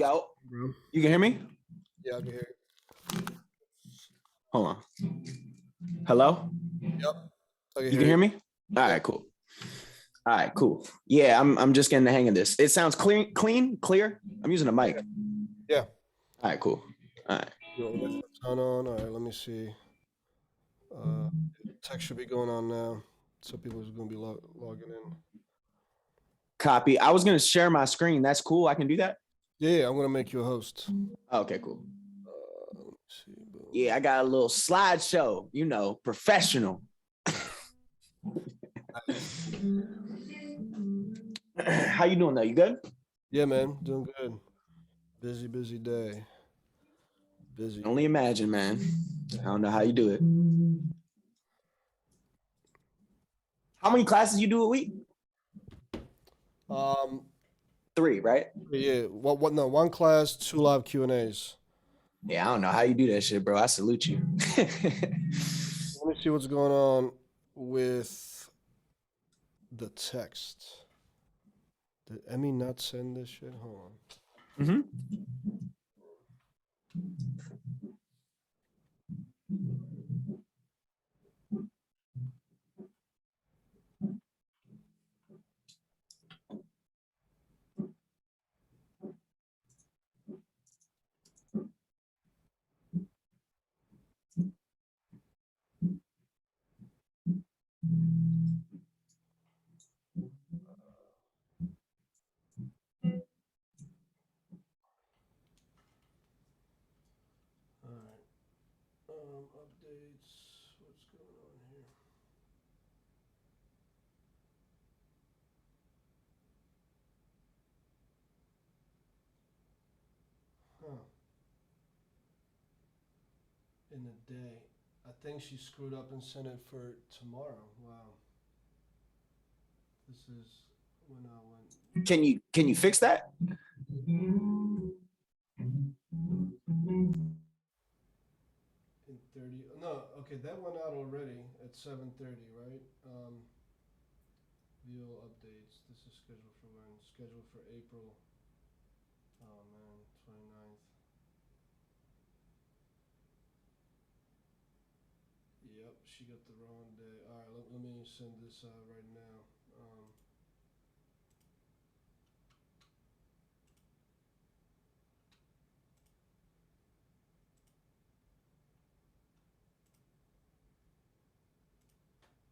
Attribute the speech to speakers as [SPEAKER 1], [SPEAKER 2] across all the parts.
[SPEAKER 1] Yo, you can hear me?
[SPEAKER 2] Yeah, I can hear you.
[SPEAKER 1] Hold on. Hello?
[SPEAKER 2] Yep.
[SPEAKER 1] You can hear me? All right, cool. All right, cool. Yeah, I'm just getting the hang of this. It sounds clear. I'm using a mic.
[SPEAKER 2] Yeah.
[SPEAKER 1] All right, cool. All right.
[SPEAKER 2] Turn on. All right, let me see. Text should be going on now. So people are going to be logging in.
[SPEAKER 1] Copy. I was going to share my screen. That's cool. I can do that?
[SPEAKER 2] Yeah, I'm going to make you a host.
[SPEAKER 1] Okay, cool.
[SPEAKER 2] Let me see. Boom.
[SPEAKER 1] Yeah, I got a little slideshow, you know, professional. How you doing though? You good?
[SPEAKER 2] Yeah, man. Doing good. Busy day. Busy.
[SPEAKER 1] Only imagine, man. I don't know how you do it. How many classes you do a week? 3, right?
[SPEAKER 2] Yeah. What? No, one class, 2 live Q&As.
[SPEAKER 1] Yeah, I don't know how you do that shit, bro. I salute you.
[SPEAKER 2] Let me see what's going on with the text. Did Emmy not send this shit? Hold on.
[SPEAKER 1] Mm-hmm.
[SPEAKER 2] All right. Updates. What's going on here? Huh. In a day. I think she screwed up and sent it for tomorrow. Wow. This is when I went.
[SPEAKER 1] Can you fix that?
[SPEAKER 2] In 30. No, okay, that went out already at 7:30, right? View updates. This is scheduled for when? Scheduled for April. Oh man, 29th. Yep, she got the wrong day. All right, let me send this out right now.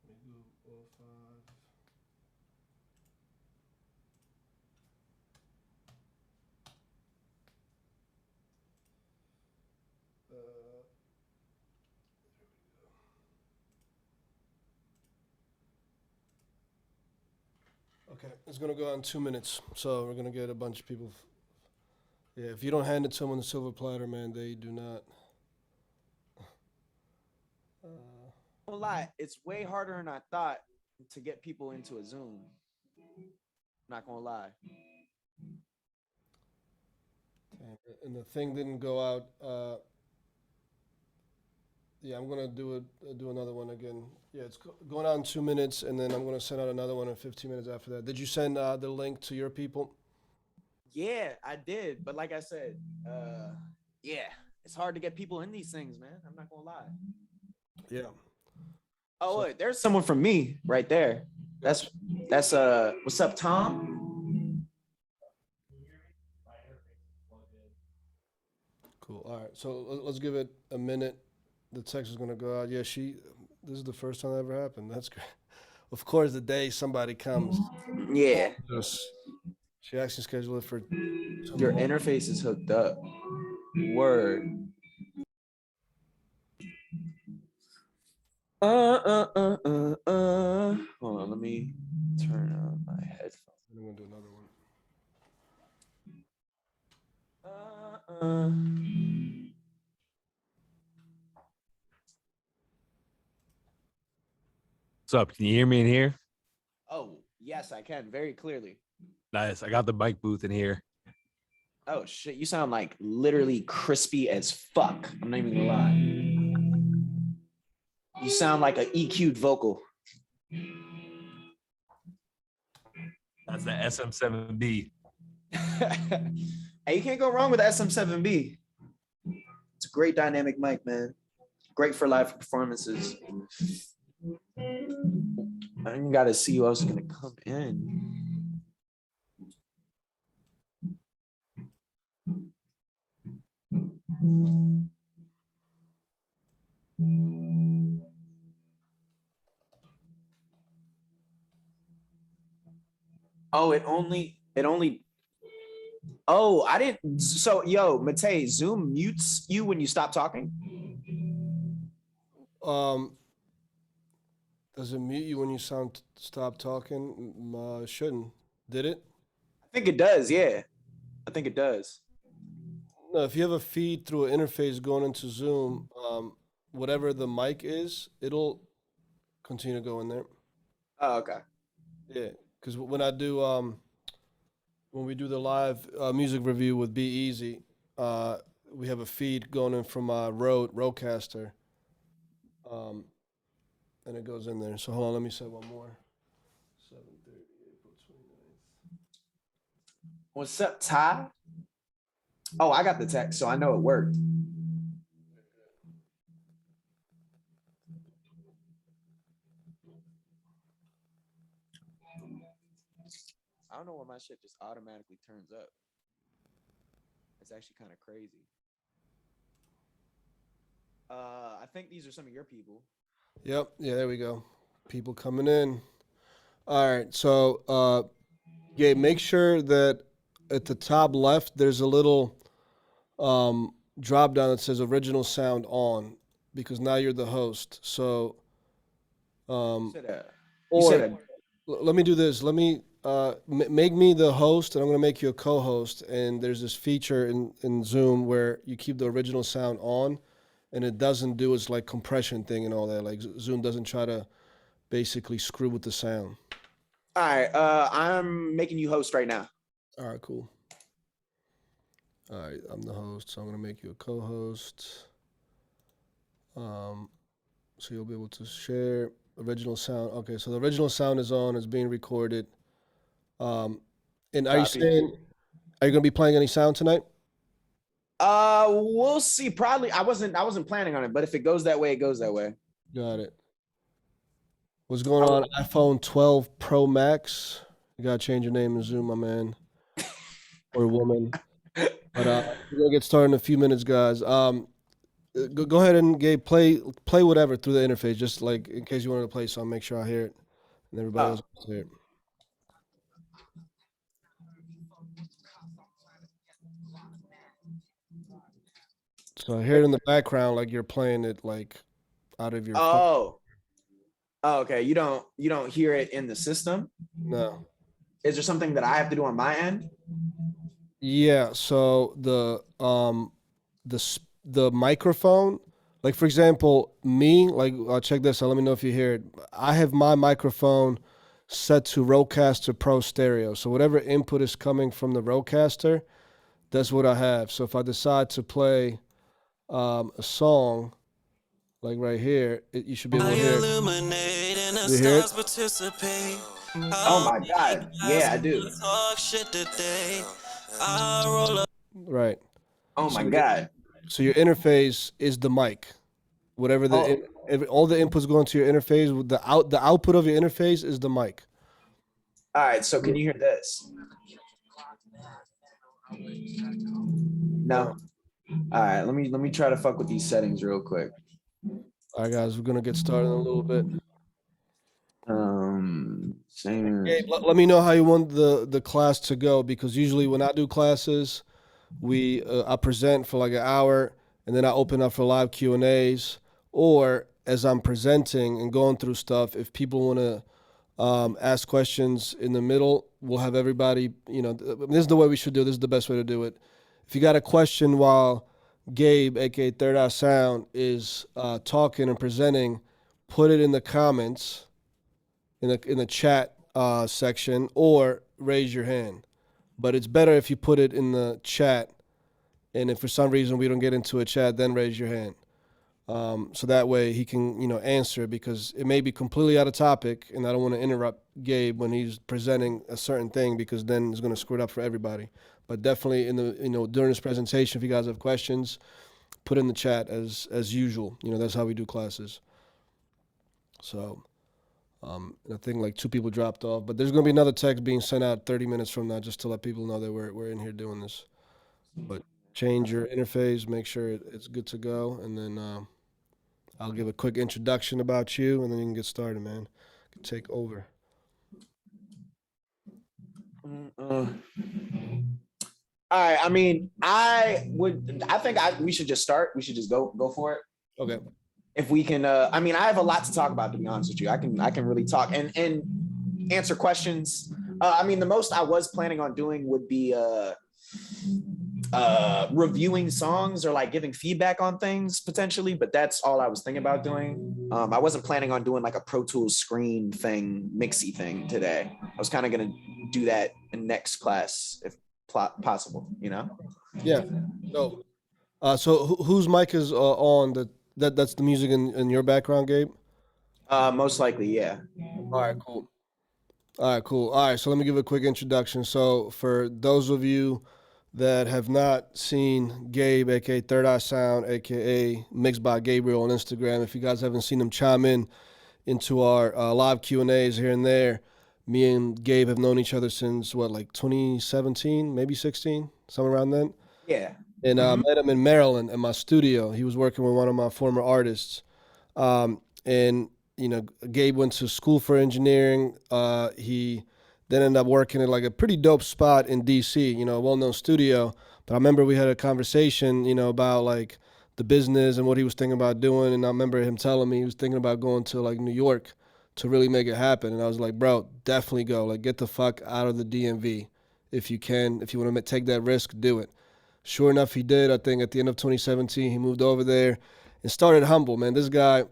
[SPEAKER 2] Let me go 05. Okay, it's gonna go on 2 minutes, so we're gonna get a bunch of people. Yeah, if you don't hand it to them on the silver platter, man, they do not.
[SPEAKER 1] A lot. It's way harder than I thought to get people into a Zoom. Not gonna lie.
[SPEAKER 2] And the thing didn't go out. Yeah, I'm gonna do another one again. Yeah, it's going on in 2 minutes, and then I'm gonna send out another one in 15 minutes after that. Did you send the link to your people?
[SPEAKER 1] Yeah, I did. But like I said, yeah, it's hard to get people in these things, man. I'm not gonna lie.
[SPEAKER 2] Yeah.
[SPEAKER 1] Oh, wait, there's someone from me right there. That's what's up, Tom?
[SPEAKER 2] Cool. All right. So let's give it a minute. The text is gonna go out. Yeah, this is the first time that ever happened. That's great. Of course, the day somebody comes.
[SPEAKER 1] Yeah.
[SPEAKER 2] She actually scheduled it for.
[SPEAKER 1] Your interface is hooked up. Word. Hold on, let me turn on my headphones.
[SPEAKER 2] I'm gonna do another one.
[SPEAKER 3] What's up? Can you hear me in here?
[SPEAKER 1] Oh, yes, I can very clearly.
[SPEAKER 3] Nice. I got the mic booth in here.
[SPEAKER 1] Oh shit, you sound like literally crispy as fuck. I'm not even gonna lie. You sound like an EQ'd vocal.
[SPEAKER 3] That's the SM7B.
[SPEAKER 1] Hey, you can't go wrong with SM7B. It's a great dynamic mic, man. Great for live performances. I even got to see who else is gonna come in. Oh, it only. Oh, I didn't. So, yo, Matei, Zoom mutes you when you stop talking.
[SPEAKER 2] Does it mute you when you stop talking? Shouldn't. Did it?
[SPEAKER 1] I think it does. Yeah, I think it does.
[SPEAKER 2] No, if you have a feed through an interface going into Zoom, whatever the mic is, it'll continue to go in there.
[SPEAKER 1] Oh, okay.
[SPEAKER 2] Yeah, because when I do when we do the live music review with Be Easy, we have a feed going in from my Rodecaster, and it goes in there. So hold on, let me say one more. 7:30, April 29th.
[SPEAKER 1] What's up, Ty? Oh, I got the text, so I know it worked. I don't know why my shit just automatically turns up. It's actually kind of crazy. I think these are some of your people.
[SPEAKER 2] Yep. Yeah, there we go. People coming in. All right. So, yeah, make sure that at the top left there's a little drop down that says original sound on, because now you're the host. So,
[SPEAKER 1] You said
[SPEAKER 2] or let me do this. Let me make me the host, and I'm gonna make you a co-host. And there's this feature in Zoom where you keep the original sound on, and it doesn't do its like compression thing and all that. Like Zoom doesn't try to basically screw with the sound.
[SPEAKER 1] All right. I'm making you host right now.
[SPEAKER 2] All right, cool. All right, I'm the host, so I'm gonna make you a co-host. So you'll be able to share original sound. Okay, so the original sound is on. It's being recorded. And are you
[SPEAKER 1] Copy.
[SPEAKER 2] saying, are you gonna be playing any sound tonight?
[SPEAKER 1] We'll see. Probably. I wasn't planning on it, but if it goes that way, it goes that way.
[SPEAKER 2] Got it. What's going on? iPhone 12 Pro Max. You gotta change your name in Zoom, my man or woman. But we're gonna get started in a few minutes, guys. Go ahead and Gabe, play whatever through the interface, just like in case you wanted to play some. Make sure I hear it, and everybody else can hear it. So I hear it in the background, like you're playing it like out of your phone.
[SPEAKER 1] Oh, okay. You don't hear it in the system?
[SPEAKER 2] No.
[SPEAKER 1] Is there something that I have to do on my end?
[SPEAKER 2] Yeah. So the microphone, like for example, me, like check this out. Let me know if you hear it. I have my microphone set to Rodecaster Pro Stereo. So whatever input is coming from the Rodecaster, that's what I have. So if I decide to play a song, like right here, you should be able to hear it. You hear it?
[SPEAKER 1] Oh my God. Yeah, I do.
[SPEAKER 2] Right.
[SPEAKER 1] Oh my God.
[SPEAKER 2] So your interface is the mic. Whatever all the inputs going to your interface, the output of your interface is the mic.
[SPEAKER 1] All right. So can you hear this? No. All right. Let me try to fuck with these settings real quick.
[SPEAKER 2] All right, guys, we're gonna get started in a little bit. Gabe, let me know how you want the class to go, because usually when I do classes, I present for like an hour, and then I open up for live Q&As, or as I'm presenting and going through stuff, if people want to ask questions in the middle, we'll have everybody, this is the way we should do it. This is the best way to do it. If you got a question while Gabe, aka Third Eye Sound, is talking and presenting, put it in the comments, in the chat section, or raise your hand. But it's better if you put it in the chat, and if for some reason we don't get into a chat, then raise your hand. So that way he can, answer, because it may be completely out of topic, and I don't want to interrupt Gabe when he's presenting a certain thing, because then it's going to screw it up for everybody. But definitely during this presentation, if you guys have questions, put in the chat as usual. That's how we do classes. So, and I think like 2 people dropped off, but there's going to be another text being sent out 30 minutes from now, just to let people know that we're in here doing this. But change your interface, make sure it's good to go, and then I'll give a quick introduction about you, and then you can get started, man. Take over.
[SPEAKER 1] All right. I mean, we should just start. We should just go for it.
[SPEAKER 2] Okay.
[SPEAKER 1] If we can, I mean, I have a lot to talk about, to be honest with you. I can really talk and answer questions. I mean, the most I was planning on doing would be reviewing songs or like giving feedback on things potentially, but that's all I was thinking about doing. I wasn't planning on doing like a Pro Tools screen thing, mixy thing today. I was kind of gonna do that in next class if possible,
[SPEAKER 2] Yeah. So, whose mic is on? That's the music in your background, Gabe?
[SPEAKER 1] Most likely, yeah.
[SPEAKER 2] All right, cool. All right, cool. All right, so let me give a quick introduction. So for those of you that have not seen Gabe, aka Third Eye Sound, aka Mixed by Gabriel on Instagram, if you guys haven't seen him chime into our live Q&As here and there, me and Gabe have known each other since like 2017, maybe 16, somewhere around then.
[SPEAKER 1] Yeah.
[SPEAKER 2] And I met him in Maryland in my studio. He was working with one of my former artists. And Gabe went to school for engineering. He then ended up working at like a pretty dope spot in DC, a well-known studio. But I remember we had a conversation, about like the business and what he was thinking about doing. And I remember him telling me he was thinking about going to like New York to really make it happen. And I was like, bro, definitely go. Like, get the fuck out of the DMV if you can. If you want to take that risk, do it. Sure enough, he did. I think at the end of 2017, he moved over there and started humble, man. This guy,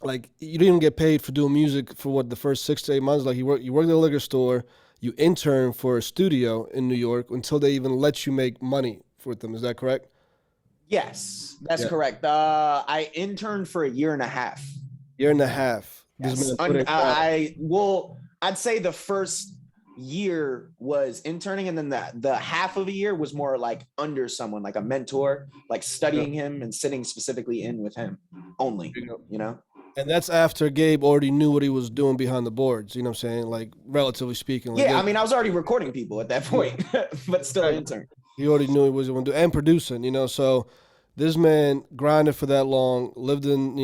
[SPEAKER 2] like, you didn't even get paid for doing music for the first 6 to 8 months. Like, you worked at a liquor store, you interned for a studio in New York until they even let you make money with them. Is that correct?
[SPEAKER 1] Yes, that's correct. I interned for a year and a half.
[SPEAKER 2] Year and a half.
[SPEAKER 1] Yes. I'd say the first year was interning, and then the half of a year was more like under someone, like a mentor, like studying him and sitting specifically in with him only,
[SPEAKER 2] And that's after Gabe already knew what he was doing behind the boards, you know what I'm saying? Like, relatively speaking. Like,
[SPEAKER 1] yeah, I mean, I was already recording people at that point, but still an intern.
[SPEAKER 2] He already knew he was going to do, and producing, so this man grinded for that long, lived in,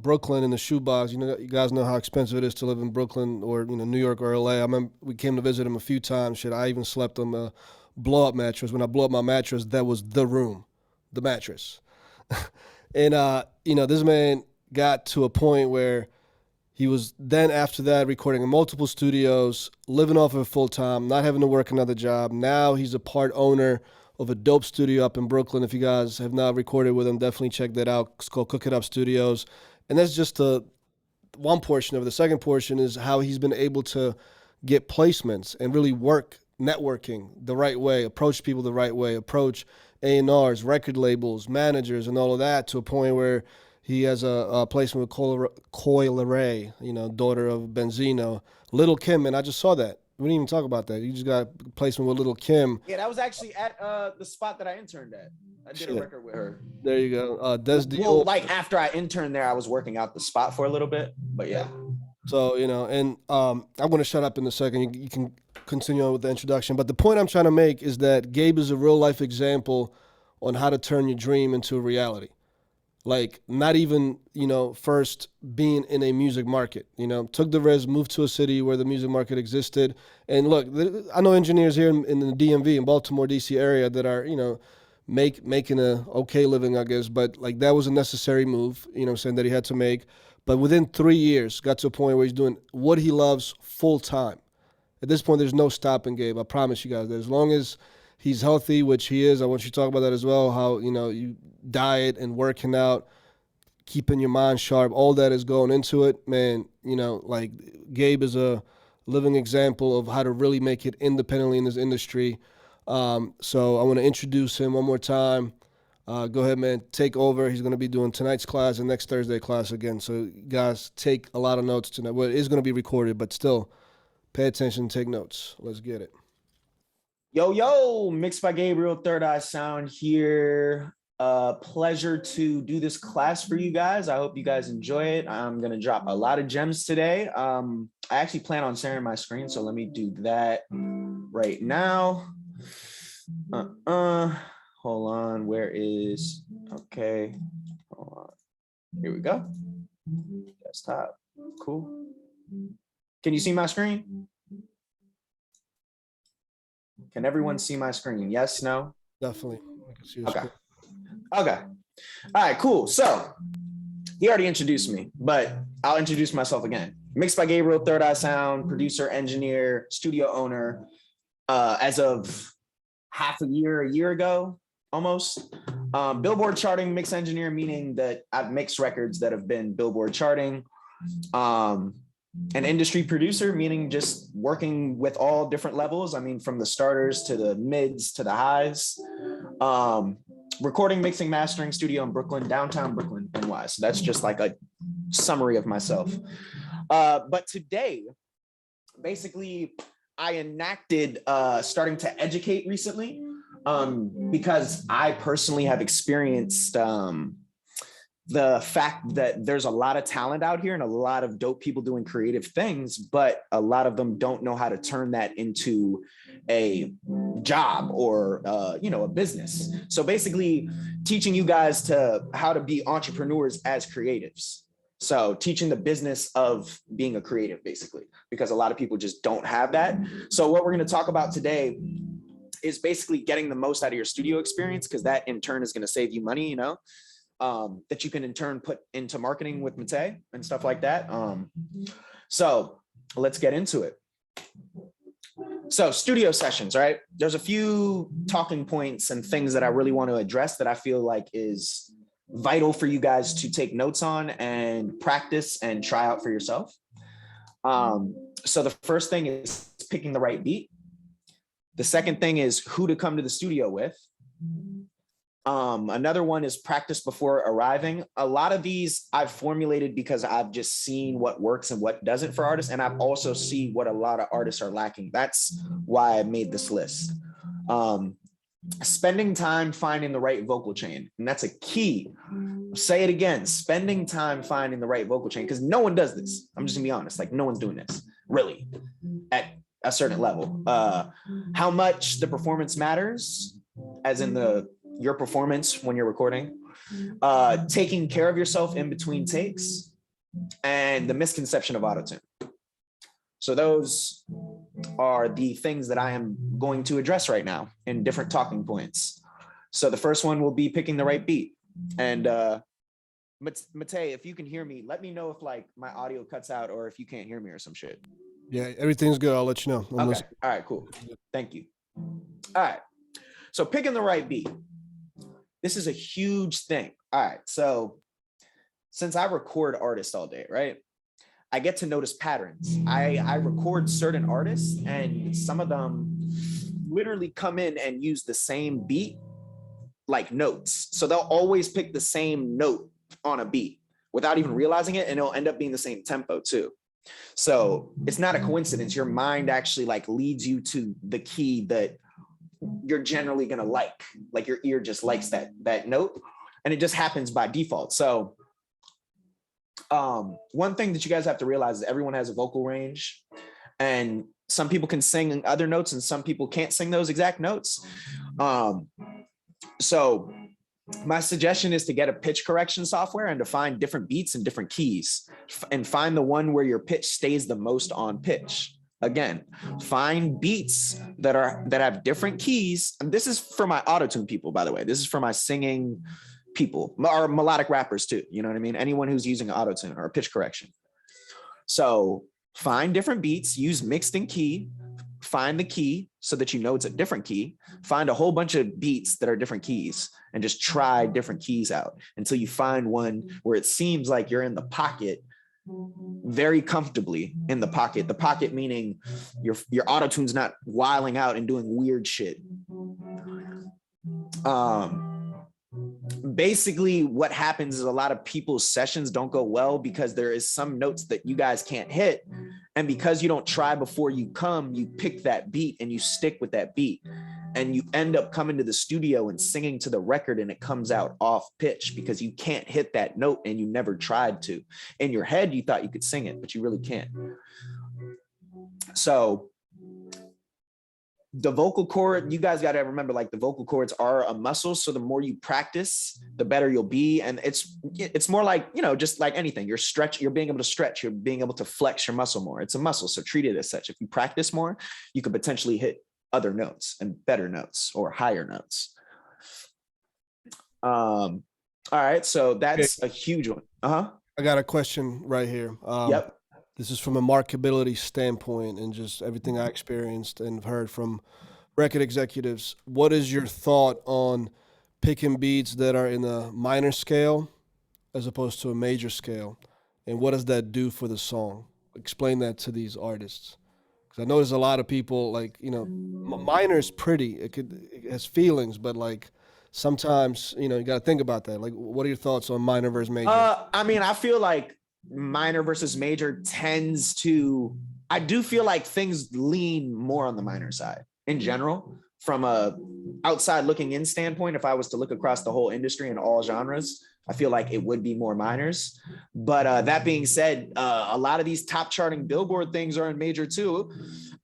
[SPEAKER 2] Brooklyn in the shoebox. You guys know how expensive it is to live in Brooklyn or, New York or LA. I remember we came to visit him a few times. Shit, I even slept on a blow-up mattress. When I blew up my mattress, that was the room, the mattress. And, this man got to a point where he was then after that recording in multiple studios, living off of it full time, not having to work another job. Now he's a part owner of a dope studio up in Brooklyn. If you guys have not recorded with him, definitely check that out. It's called Cook It Up Studios. And that's just one portion of it. The second portion is how he's been able to get placements and really work networking the right way, approach people the right way, approach A&Rs, record labels, managers, and all of that, to a point where he has a placement with Coi Leray, daughter of Benzino. Little Kim, and I just saw that. We didn't even talk about that. You just got a placement with Little Kim.
[SPEAKER 1] Yeah, that was actually at the spot that I interned at. I did a record with her.
[SPEAKER 2] There you go.
[SPEAKER 1] Like after I interned there, I was working out the spot for a little bit, but yeah.
[SPEAKER 2] So, and I'm going to shut up in a second. You can continue on with the introduction. But the point I'm trying to make is that Gabe is a real life example on how to turn your dream into a reality. Like, not even, first being in a music market, took the risk, moved to a city where the music market existed. And look, I know engineers here in the DMV, in Baltimore, DC area that are, making a okay living, I guess. But like, that was a necessary move, that he had to make. But within 3 years, got to a point where he's doing what he loves full time. At this point, there's no stopping Gabe. I promise you guys that as long as he's healthy, which he is. I want you to talk about that as well, how, you diet and working out, keeping your mind sharp, all that is going into it, man. Like, Gabe is a living example of how to really make it independently in this industry. So I want to introduce him one more time. Go ahead, man. Take over. He's going to be doing tonight's class and next Thursday class again. So, guys, take a lot of notes tonight. Well, it is going to be recorded, but still, pay attention, take notes. Let's get it.
[SPEAKER 1] Yo, Mixed by Gabriel, Third Eye Sound here. Pleasure to do this class for you guys. I hope you guys enjoy it. I'm going to drop a lot of gems today. I actually plan on sharing my screen, so let me do that right now. Hold on, where is, okay, hold on. Here we go. Desktop, cool. Can you see my screen? Can everyone see my screen? Yes, no?
[SPEAKER 2] Definitely. I can see your
[SPEAKER 1] Okay.
[SPEAKER 2] screen.
[SPEAKER 1] Okay. All right, cool. So he already introduced me, but I'll introduce myself again. Mixed by Gabriel, Third Eye Sound, producer, engineer, studio owner. As of a year ago, almost. Billboard charting mix engineer, meaning that I've mixed records that have been Billboard charting. An industry producer, meaning just working with all different levels. I mean, from the starters to the mids to the highs. Recording, mixing, mastering studio in Brooklyn, downtown Brooklyn, NY. So that's just like a summary of myself. But today, basically, I enacted starting to educate recently because I personally have experienced the fact that there's a lot of talent out here and a lot of dope people doing creative things, but a lot of them don't know how to turn that into a job or a business. So basically teaching you guys how to be entrepreneurs as creatives. So teaching the business of being a creative, basically, because a lot of people just don't have that. So what we're going to talk about today is basically getting the most out of your studio experience, because that in turn is going to save you money, that you can in turn put into marketing with Mate and stuff like that. So let's get into it. So studio sessions, right? There's a few talking points and things that I really want to address that I feel like is vital for you guys to take notes on and practice and try out for yourself. So the first thing is picking the right beat. The second thing is who to come to the studio with. Another one is practice before arriving. A lot of these I've formulated because I've just seen what works and what doesn't for artists. And I've also seen what a lot of artists are lacking. That's why I made this list. Spending time finding the right vocal chain. And that's a key. Say it again, spending time finding the right vocal chain, because no one does this. I'm just gonna be honest, like no one's doing this really at a certain level. How much the performance matters, as in your performance when you're recording, taking care of yourself in between takes, and the misconception of autotune. So those are the things that I am going to address right now in different talking points. So the first one will be picking the right beat. And Mate, if you can hear me, let me know if like my audio cuts out or if you can't hear me or some shit.
[SPEAKER 2] Yeah, everything's good. I'll let you know.
[SPEAKER 1] Okay. All right, cool. Thank you. All right. So picking the right beat. This is a huge thing. All right. So since I record artists all day, right? I get to notice patterns. I record certain artists and some of them literally come in and use the same beat like notes. So they'll always pick the same note on a beat without even realizing it, and it'll end up being the same tempo too. So it's not a coincidence. Your mind actually like leads you to the key that you're generally gonna like your ear just likes that note, and it just happens by default. So one thing that you guys have to realize is everyone has a vocal range, and some people can sing other notes and some people can't sing those exact notes. So my suggestion is to get a pitch correction software and to find different beats and different keys and find the one where your pitch stays the most on pitch. Again, find beats that have different keys. And this is for my autotune people, by the way. This is for my singing people or melodic rappers too. You know what I mean? Anyone who's using autotune or a pitch correction. So find different beats, use mixed in key, find the key so that you know it's a different key, find a whole bunch of beats that are different keys and just try different keys out until you find one where it seems like you're in the pocket, very comfortably in the pocket meaning your autotune's not wilding out and doing weird shit. basically what happens is a lot of people's sessions don't go well because there is some notes that you guys can't hit. And because you don't try before you come, you pick that beat and you stick with that beat. And you end up coming to the studio and singing to the record and it comes out off pitch because you can't hit that note and you never tried to. In your head, you thought you could sing it, but you really can't. So the vocal cord, you guys got to remember, like the vocal cords are a muscle. So the more you practice, the better you'll be. And it's more like, you know, just like anything, you're being able to stretch, you're being able to flex your muscle more. It's a muscle. So treat it as such. If you practice more, you could potentially hit other notes and better notes or higher notes. All right. So that's a huge one.
[SPEAKER 2] I got a question right here.
[SPEAKER 1] Yep.
[SPEAKER 2] This is from a marketability standpoint and just everything I experienced and heard from record executives. What is your thought on picking beats that are in a minor scale as opposed to a major scale? And what does that do for the song? Explain that to these artists. Because I know there's a lot of people like, you know, minor is pretty. It has feelings, but like sometimes, you know, you got to think about that. Like, what are your thoughts on minor versus major?
[SPEAKER 1] I mean, I feel like minor versus major tends to, I do feel like things lean more on the minor side in general from a outside looking in standpoint. If I was to look across the whole industry and all genres, I feel like it would be more minors. But that being said, a lot of these top charting Billboard things are in major too.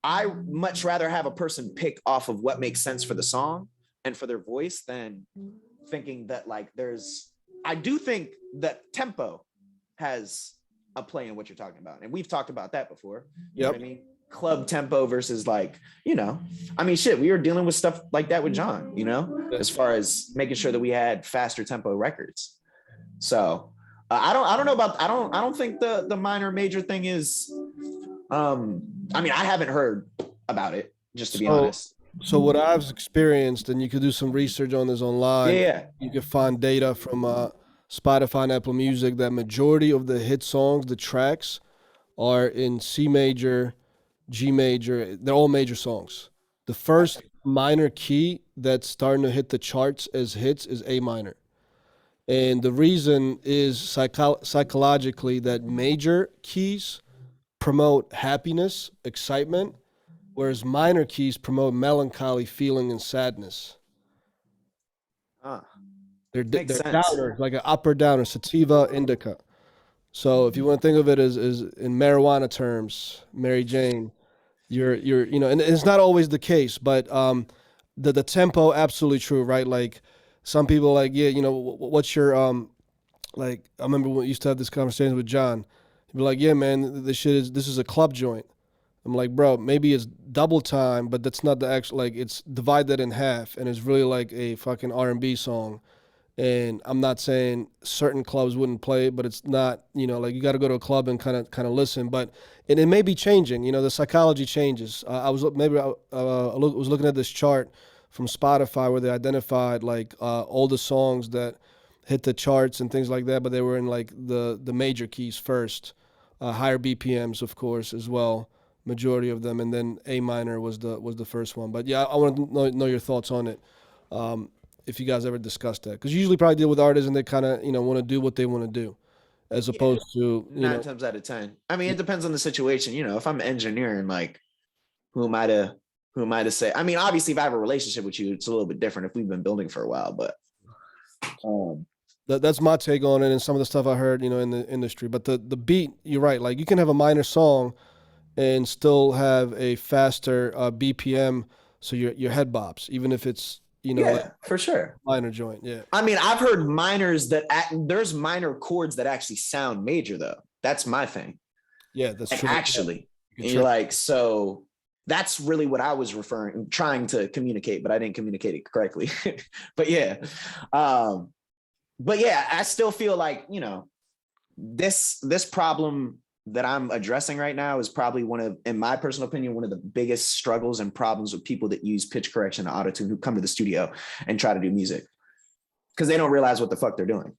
[SPEAKER 1] I much rather have a person pick off of what makes sense for the song and for their voice than thinking that like I do think that tempo has a play in what you're talking about. And we've talked about that before. You know what I mean? Club tempo versus like, you know, I mean, shit, we were dealing with stuff like that with John, you know, as far as making sure that we had faster tempo records. So I don't think the minor major thing is, I mean, I haven't heard about it, just to be honest.
[SPEAKER 2] So what I've experienced, and you could do some research on this online.
[SPEAKER 1] Yeah.
[SPEAKER 2] You can find data from Spotify and Apple Music that majority of the hit songs, the tracks, are in C major, G major. They're all major songs. The first minor key that's starting to hit the charts as hits is A minor. And the reason is psychologically that major keys promote happiness, excitement, whereas minor keys promote melancholy, feeling, and sadness. They're downers, like an upper downer, sativa, indica. So if you want to think of it as in marijuana terms, Mary Jane, you're you know, and it's not always the case, but the tempo, absolutely true, right? Like some people like, yeah, you know, what's your like I remember when we used to have this conversation with John. He'd be like, yeah, man, this is a club joint. I'm like, bro, maybe it's double time, but that's not the actual, like it's divide that in half and it's really like a fucking R&B song. And I'm not saying certain clubs wouldn't play it, but it's not, you know, like you got to go to a club and kind of listen. But it may be changing, you know, the psychology changes. I was looking at this chart from Spotify where they identified like all the songs that hit the charts and things like that, but they were in like the major keys first, higher BPMs, of course, as well, majority of them, and then A minor was the first one. But yeah, I want to know your thoughts on it. If you guys ever discussed that, because you usually probably deal with artists and they kind of, you know, want to do what they want to do as opposed to, you know,
[SPEAKER 1] 9 times out of 10. I mean, it depends on the situation. You know, if I'm engineering, like who am I to say? I mean, obviously if I have a relationship with you, it's a little bit different if we've been building for a while, but
[SPEAKER 2] that's my take on it and some of the stuff I heard, you know, in the industry. But the beat, you're right. Like you can have a minor song and still have a faster BPM, so your head bops, even if it's, you know, like
[SPEAKER 1] for sure,
[SPEAKER 2] minor joint. Yeah,
[SPEAKER 1] I mean, I've heard minors there's minor chords that actually sound major though. That's my thing.
[SPEAKER 2] Yeah, that's
[SPEAKER 1] like,
[SPEAKER 2] true.
[SPEAKER 1] Actually, and you're like, so that's really what I was trying to communicate, but I didn't communicate it correctly. But yeah, I still feel like, you know, this problem that I'm addressing right now is probably in my personal opinion, one of the biggest struggles and problems with people that use pitch correction and autotune who come to the studio and try to do music, because they don't realize what the fuck they're doing.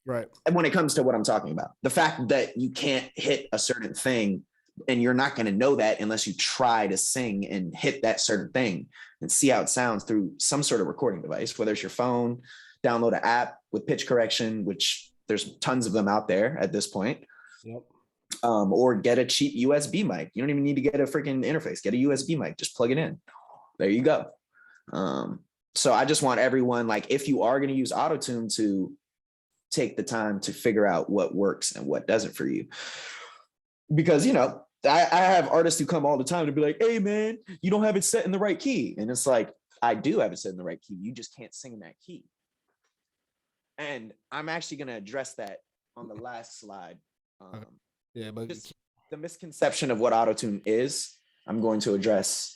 [SPEAKER 2] Right.
[SPEAKER 1] And when it comes to what I'm talking about, the fact that you can't hit a certain thing and you're not going to know that unless you try to sing and hit that certain thing and see how it sounds through some sort of recording device, whether it's your phone, download an app with pitch correction, which there's tons of them out there at this point.
[SPEAKER 2] Yep.
[SPEAKER 1] Or get a cheap USB mic. You don't even need to get a freaking interface. Get a USB mic. Just plug it in. There you go. So I just want everyone, like, if you are going to use autotune, to take the time to figure out what works and what doesn't for you. Because, you know, I have artists who come all the time to be like, hey, man, you don't have it set in the right key. And it's like, I do have it set in the right key. You just can't sing in that key. And I'm actually going to address that on the last slide.
[SPEAKER 2] Yeah, but
[SPEAKER 1] the misconception of what autotune is, I'm going to address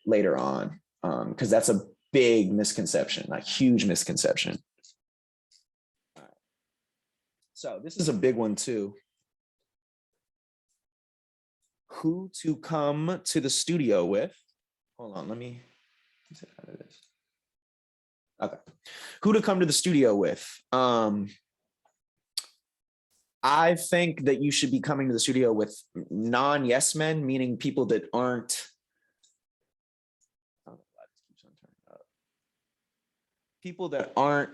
[SPEAKER 1] later on, because that's a big misconception, a huge misconception. All right. So this is a big one too. Who to come to the studio with? Hold on, let me get out of this. Okay, who to come to the studio with? I think that you should be coming to the studio with non-yes men, meaning people that aren't. People that aren't.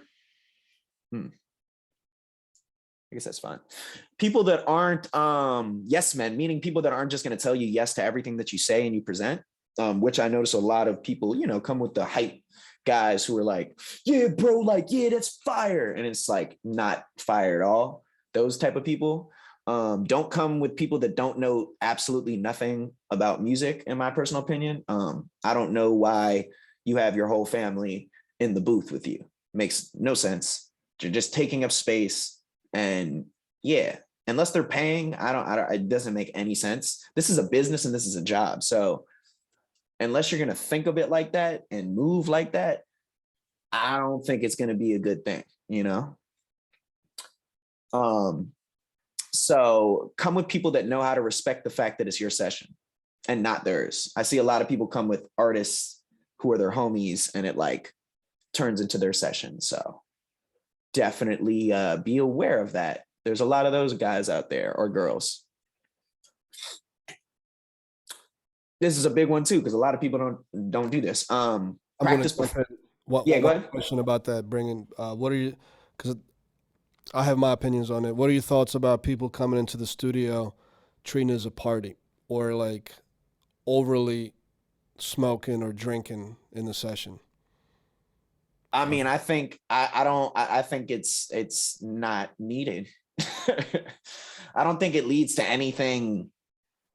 [SPEAKER 1] I guess that's fine. People that aren't yes men, meaning people that aren't just going to tell you yes to everything that you say and you present. Which I notice a lot of people, you know, come with the hype guys who are like, yeah, bro, like, yeah, that's fire, and it's like not fire at all. Those type of people. Don't come with people that don't know absolutely nothing about music, in my personal opinion. I don't know why you have your whole family in the booth with you. Makes no sense. You're just taking up space, and yeah, unless they're paying, I don't, it doesn't make any sense. This is a business and this is a job. So unless you're going to think of it like that and move like that, I don't think it's going to be a good thing, you know? So come with people that know how to respect the fact that it's your session and not theirs. I see a lot of people come with artists who are their homies and it like turns into their session. So definitely be aware of that. There's a lot of those guys out there, or girls. This is a big one too, because a lot of people don't do this. Practice. Go ahead.
[SPEAKER 2] Question about that. Bringing what are you? Because I have my opinions on it. What are your thoughts about people coming into the studio treating it as a party, or like overly smoking or drinking in the session?
[SPEAKER 1] I mean, I think I think it's not needed. I don't think it leads to anything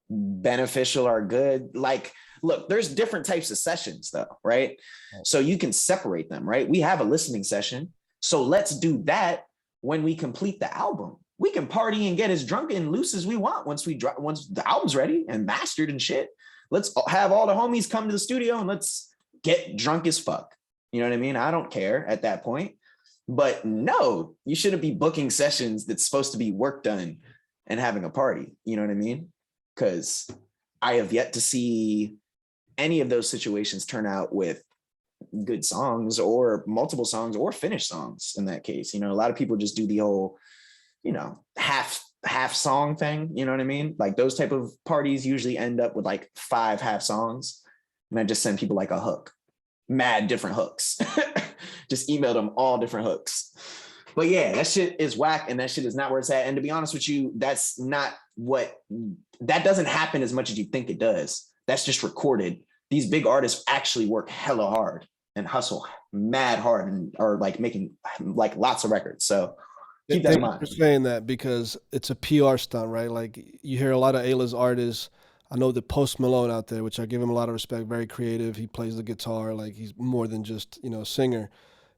[SPEAKER 1] beneficial or good. Like, look, there's different types of sessions though, right? So you can separate them, right? We have a listening session. So let's do that when we complete the album. We can party and get as drunk and loose as we want once the album's ready and mastered and shit. Let's have all the homies come to the studio and let's get drunk as fuck. You know what I mean? I don't care at that point. But no, you shouldn't be booking sessions that's supposed to be work done and having a party. You know what I mean? Because I have yet to see any of those situations turn out with good songs or multiple songs or finished songs in that case. You know, a lot of people just do the whole, you know, half song thing. You know what I mean? Like those type of parties usually end up with like 5 half songs. And I just send people like a hook, mad different hooks. Just email them all different hooks. But yeah, that shit is whack and that shit is not where it's at. And to be honest with you, that doesn't happen as much as you think it does. That's just recorded. These big artists actually work hella hard and hustle mad hard and are like making like lots of records. So keep that in mind.
[SPEAKER 2] You're saying that because it's a PR stunt, right? Like you hear a lot of A-list artists. I know the Post Malone out there, which I give him a lot of respect, very creative. He plays the guitar, like he's more than just, you know, a singer.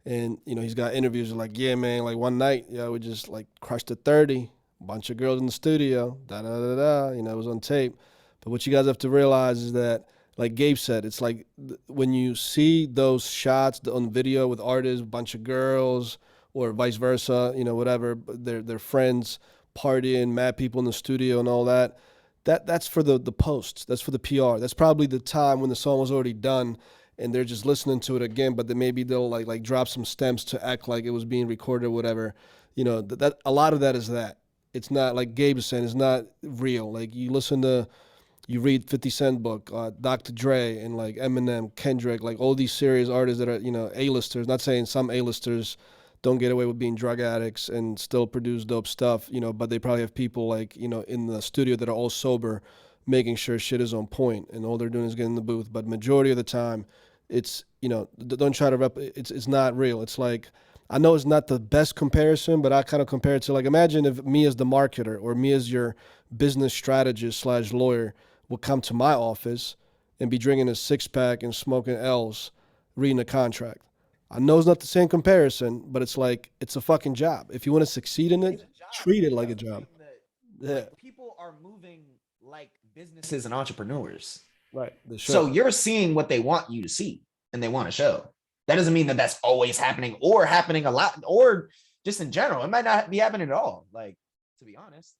[SPEAKER 2] And, you know, he's got interviews like, yeah, man, like one night, yeah, we just like crushed a 30, a bunch of girls in the studio, da-da-da-da, you know, it was on tape. But what you guys have to realize is that, like Gabe said, it's like when you see those shots on video with artists, a bunch of girls, or vice versa, you know, whatever, they're friends partying, mad people in the studio and all that. That's for the posts. That's for the PR. That's probably the time when the song was already done and they're just listening to it again, but then maybe they'll like drop some stems to act like it was being recorded or whatever. You know, that a lot of that is that. It's not, like Gabe is saying, it's not real. Like you read 50 Cent book, Dr. Dre and like Eminem, Kendrick, like all these serious artists that are, you know, A-listers, not saying some A-listers don't get away with being drug addicts and still produce dope stuff, you know, but they probably have people like, you know, in the studio that are all sober, making sure shit is on point, and all they're doing is getting in the booth. But majority of the time, it's, you know, don't try to it's not real. It's like, I know it's not the best comparison, but I kind of compare it to, like, imagine if me as the marketer or me as your business strategist slash lawyer would come to my office and be drinking a 6-pack and smoking L's, reading a contract. I know it's not the same comparison, but it's like, it's a fucking job. If you want to succeed in it, treat it like a job. Yeah.
[SPEAKER 1] Like, people are moving like businesses and entrepreneurs.
[SPEAKER 2] Right.
[SPEAKER 1] So you're seeing what they want you to see and they want to show. That doesn't mean that that's always happening or happening a lot or just in general. It might not be happening at all, like, to be honest.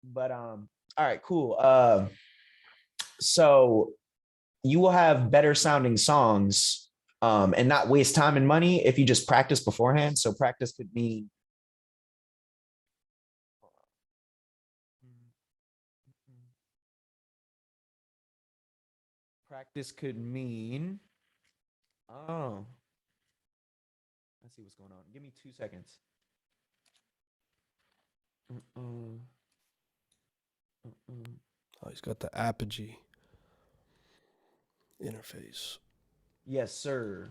[SPEAKER 1] But all right, cool. So you will have better sounding songs and not waste time and money if you just practice beforehand. So practice could mean oh, let's see what's going on. Give me 2 seconds.
[SPEAKER 2] Oh, he's got the Apogee interface.
[SPEAKER 1] Yes, sir.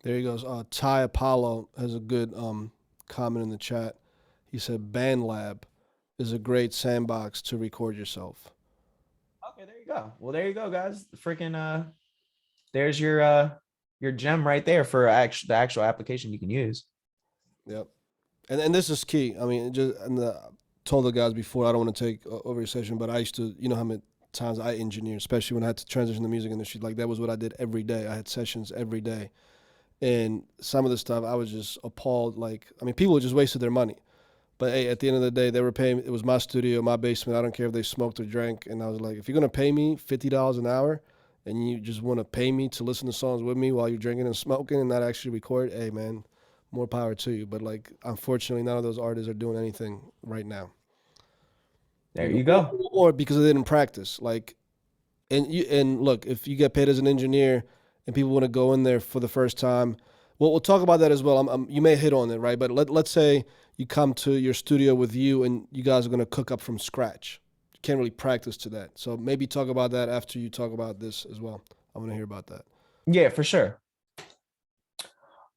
[SPEAKER 2] There he goes. Ty Apollo has a good comment in the chat. He said BandLab is a great sandbox to record yourself.
[SPEAKER 1] Okay, there you go. Well, there you go, guys. Freaking there's your gem right there for the actual application you can use.
[SPEAKER 2] Yep. And this is key. I mean, told the guys before, I don't want to take over your session, but I used to, you know how many times I engineered, especially when I had to transition to music industry. Like, that was what I did every day. I had sessions every day. And some of the stuff, I was just appalled. Like, I mean, people just wasted their money. But hey, at the end of the day, they were paying. It was my studio, my basement. I don't care if they smoked or drank. And I was like, if you're going to pay me $50 an hour and you just want to pay me to listen to songs with me while you're drinking and smoking and not actually record, hey, man, more power to you. But, like, unfortunately, none of those artists are doing anything right now.
[SPEAKER 1] There you go.
[SPEAKER 2] Or because they didn't practice. Like, and look, if you get paid as an engineer and people want to go in there for the first time, well, we'll talk about that as well. You may hit on it, right? But let's say you come to your studio with you and you guys are going to cook up from scratch. You can't really practice to that. So maybe talk about that after you talk about this as well. I want to hear about that.
[SPEAKER 1] Yeah, for sure.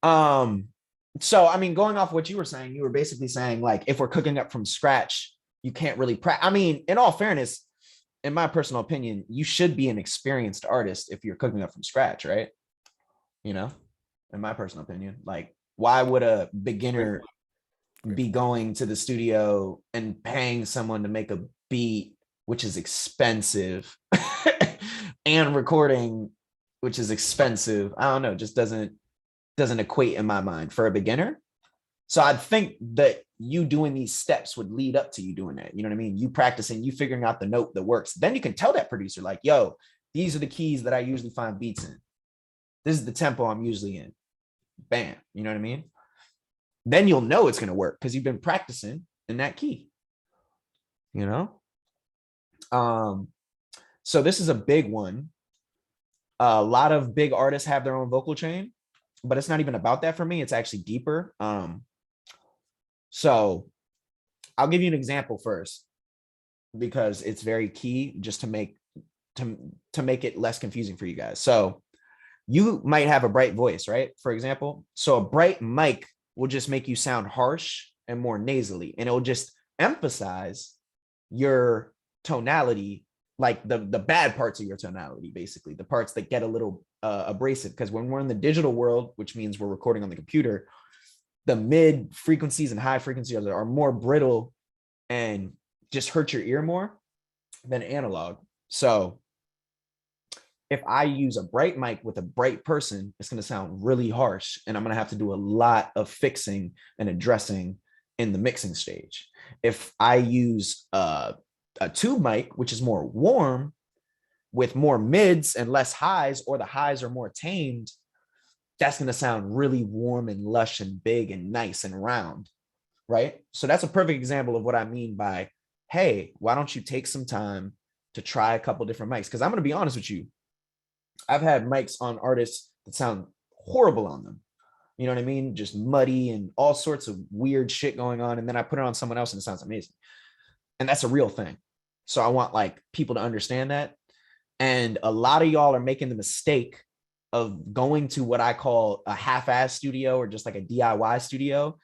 [SPEAKER 1] So, I mean, going off what you were saying, you were basically saying, like, if we're cooking up from scratch, you can't really practice. I mean, in all fairness, in my personal opinion, you should be an experienced artist if you're cooking up from scratch, right? You know, in my personal opinion, like, why would a beginner be going to the studio and paying someone to make a beat, which is expensive, and recording, which is expensive? I don't know, just doesn't equate in my mind for a beginner. So I'd think that you doing these steps would lead up to you doing that. You know what I mean? You practicing, you figuring out the note that works. Then you can tell that producer, like, yo, these are the keys that I usually find beats in. This is the tempo I'm usually in. Bam. You know what I mean? Then you'll know it's going to work because you've been practicing in that key. You know? So this is a big one. A lot of big artists have their own vocal chain, but it's not even about that for me. It's actually deeper. So I'll give you an example first because it's very key just to make it less confusing for you guys. So you might have a bright voice, right? For example, so a bright mic will just make you sound harsh and more nasally, and it'll just emphasize your tonality, like the bad parts of your tonality, basically the parts that get a little abrasive. Because when we're in the digital world, which means we're recording on the computer, the mid frequencies and high frequencies are more brittle and just hurt your ear more than analog. So if I use a bright mic with a bright person, it's going to sound really harsh, and I'm going to have to do a lot of fixing and addressing in the mixing stage. If I use a tube mic, which is more warm with more mids and less highs, or the highs are more tamed, that's going to sound really warm and lush and big and nice and round, right? So that's a perfect example of what I mean by, hey, why don't you take some time to try a couple different mics? Because I'm going to be honest with you, I've had mics on artists that sound horrible on them. You know what I mean? Just muddy and all sorts of weird shit going on. And then I put it on someone else and it sounds amazing. And that's a real thing. So I want like people to understand that. And a lot of y'all are making the mistake of going to what I call a half-ass studio or just like a DIY studio.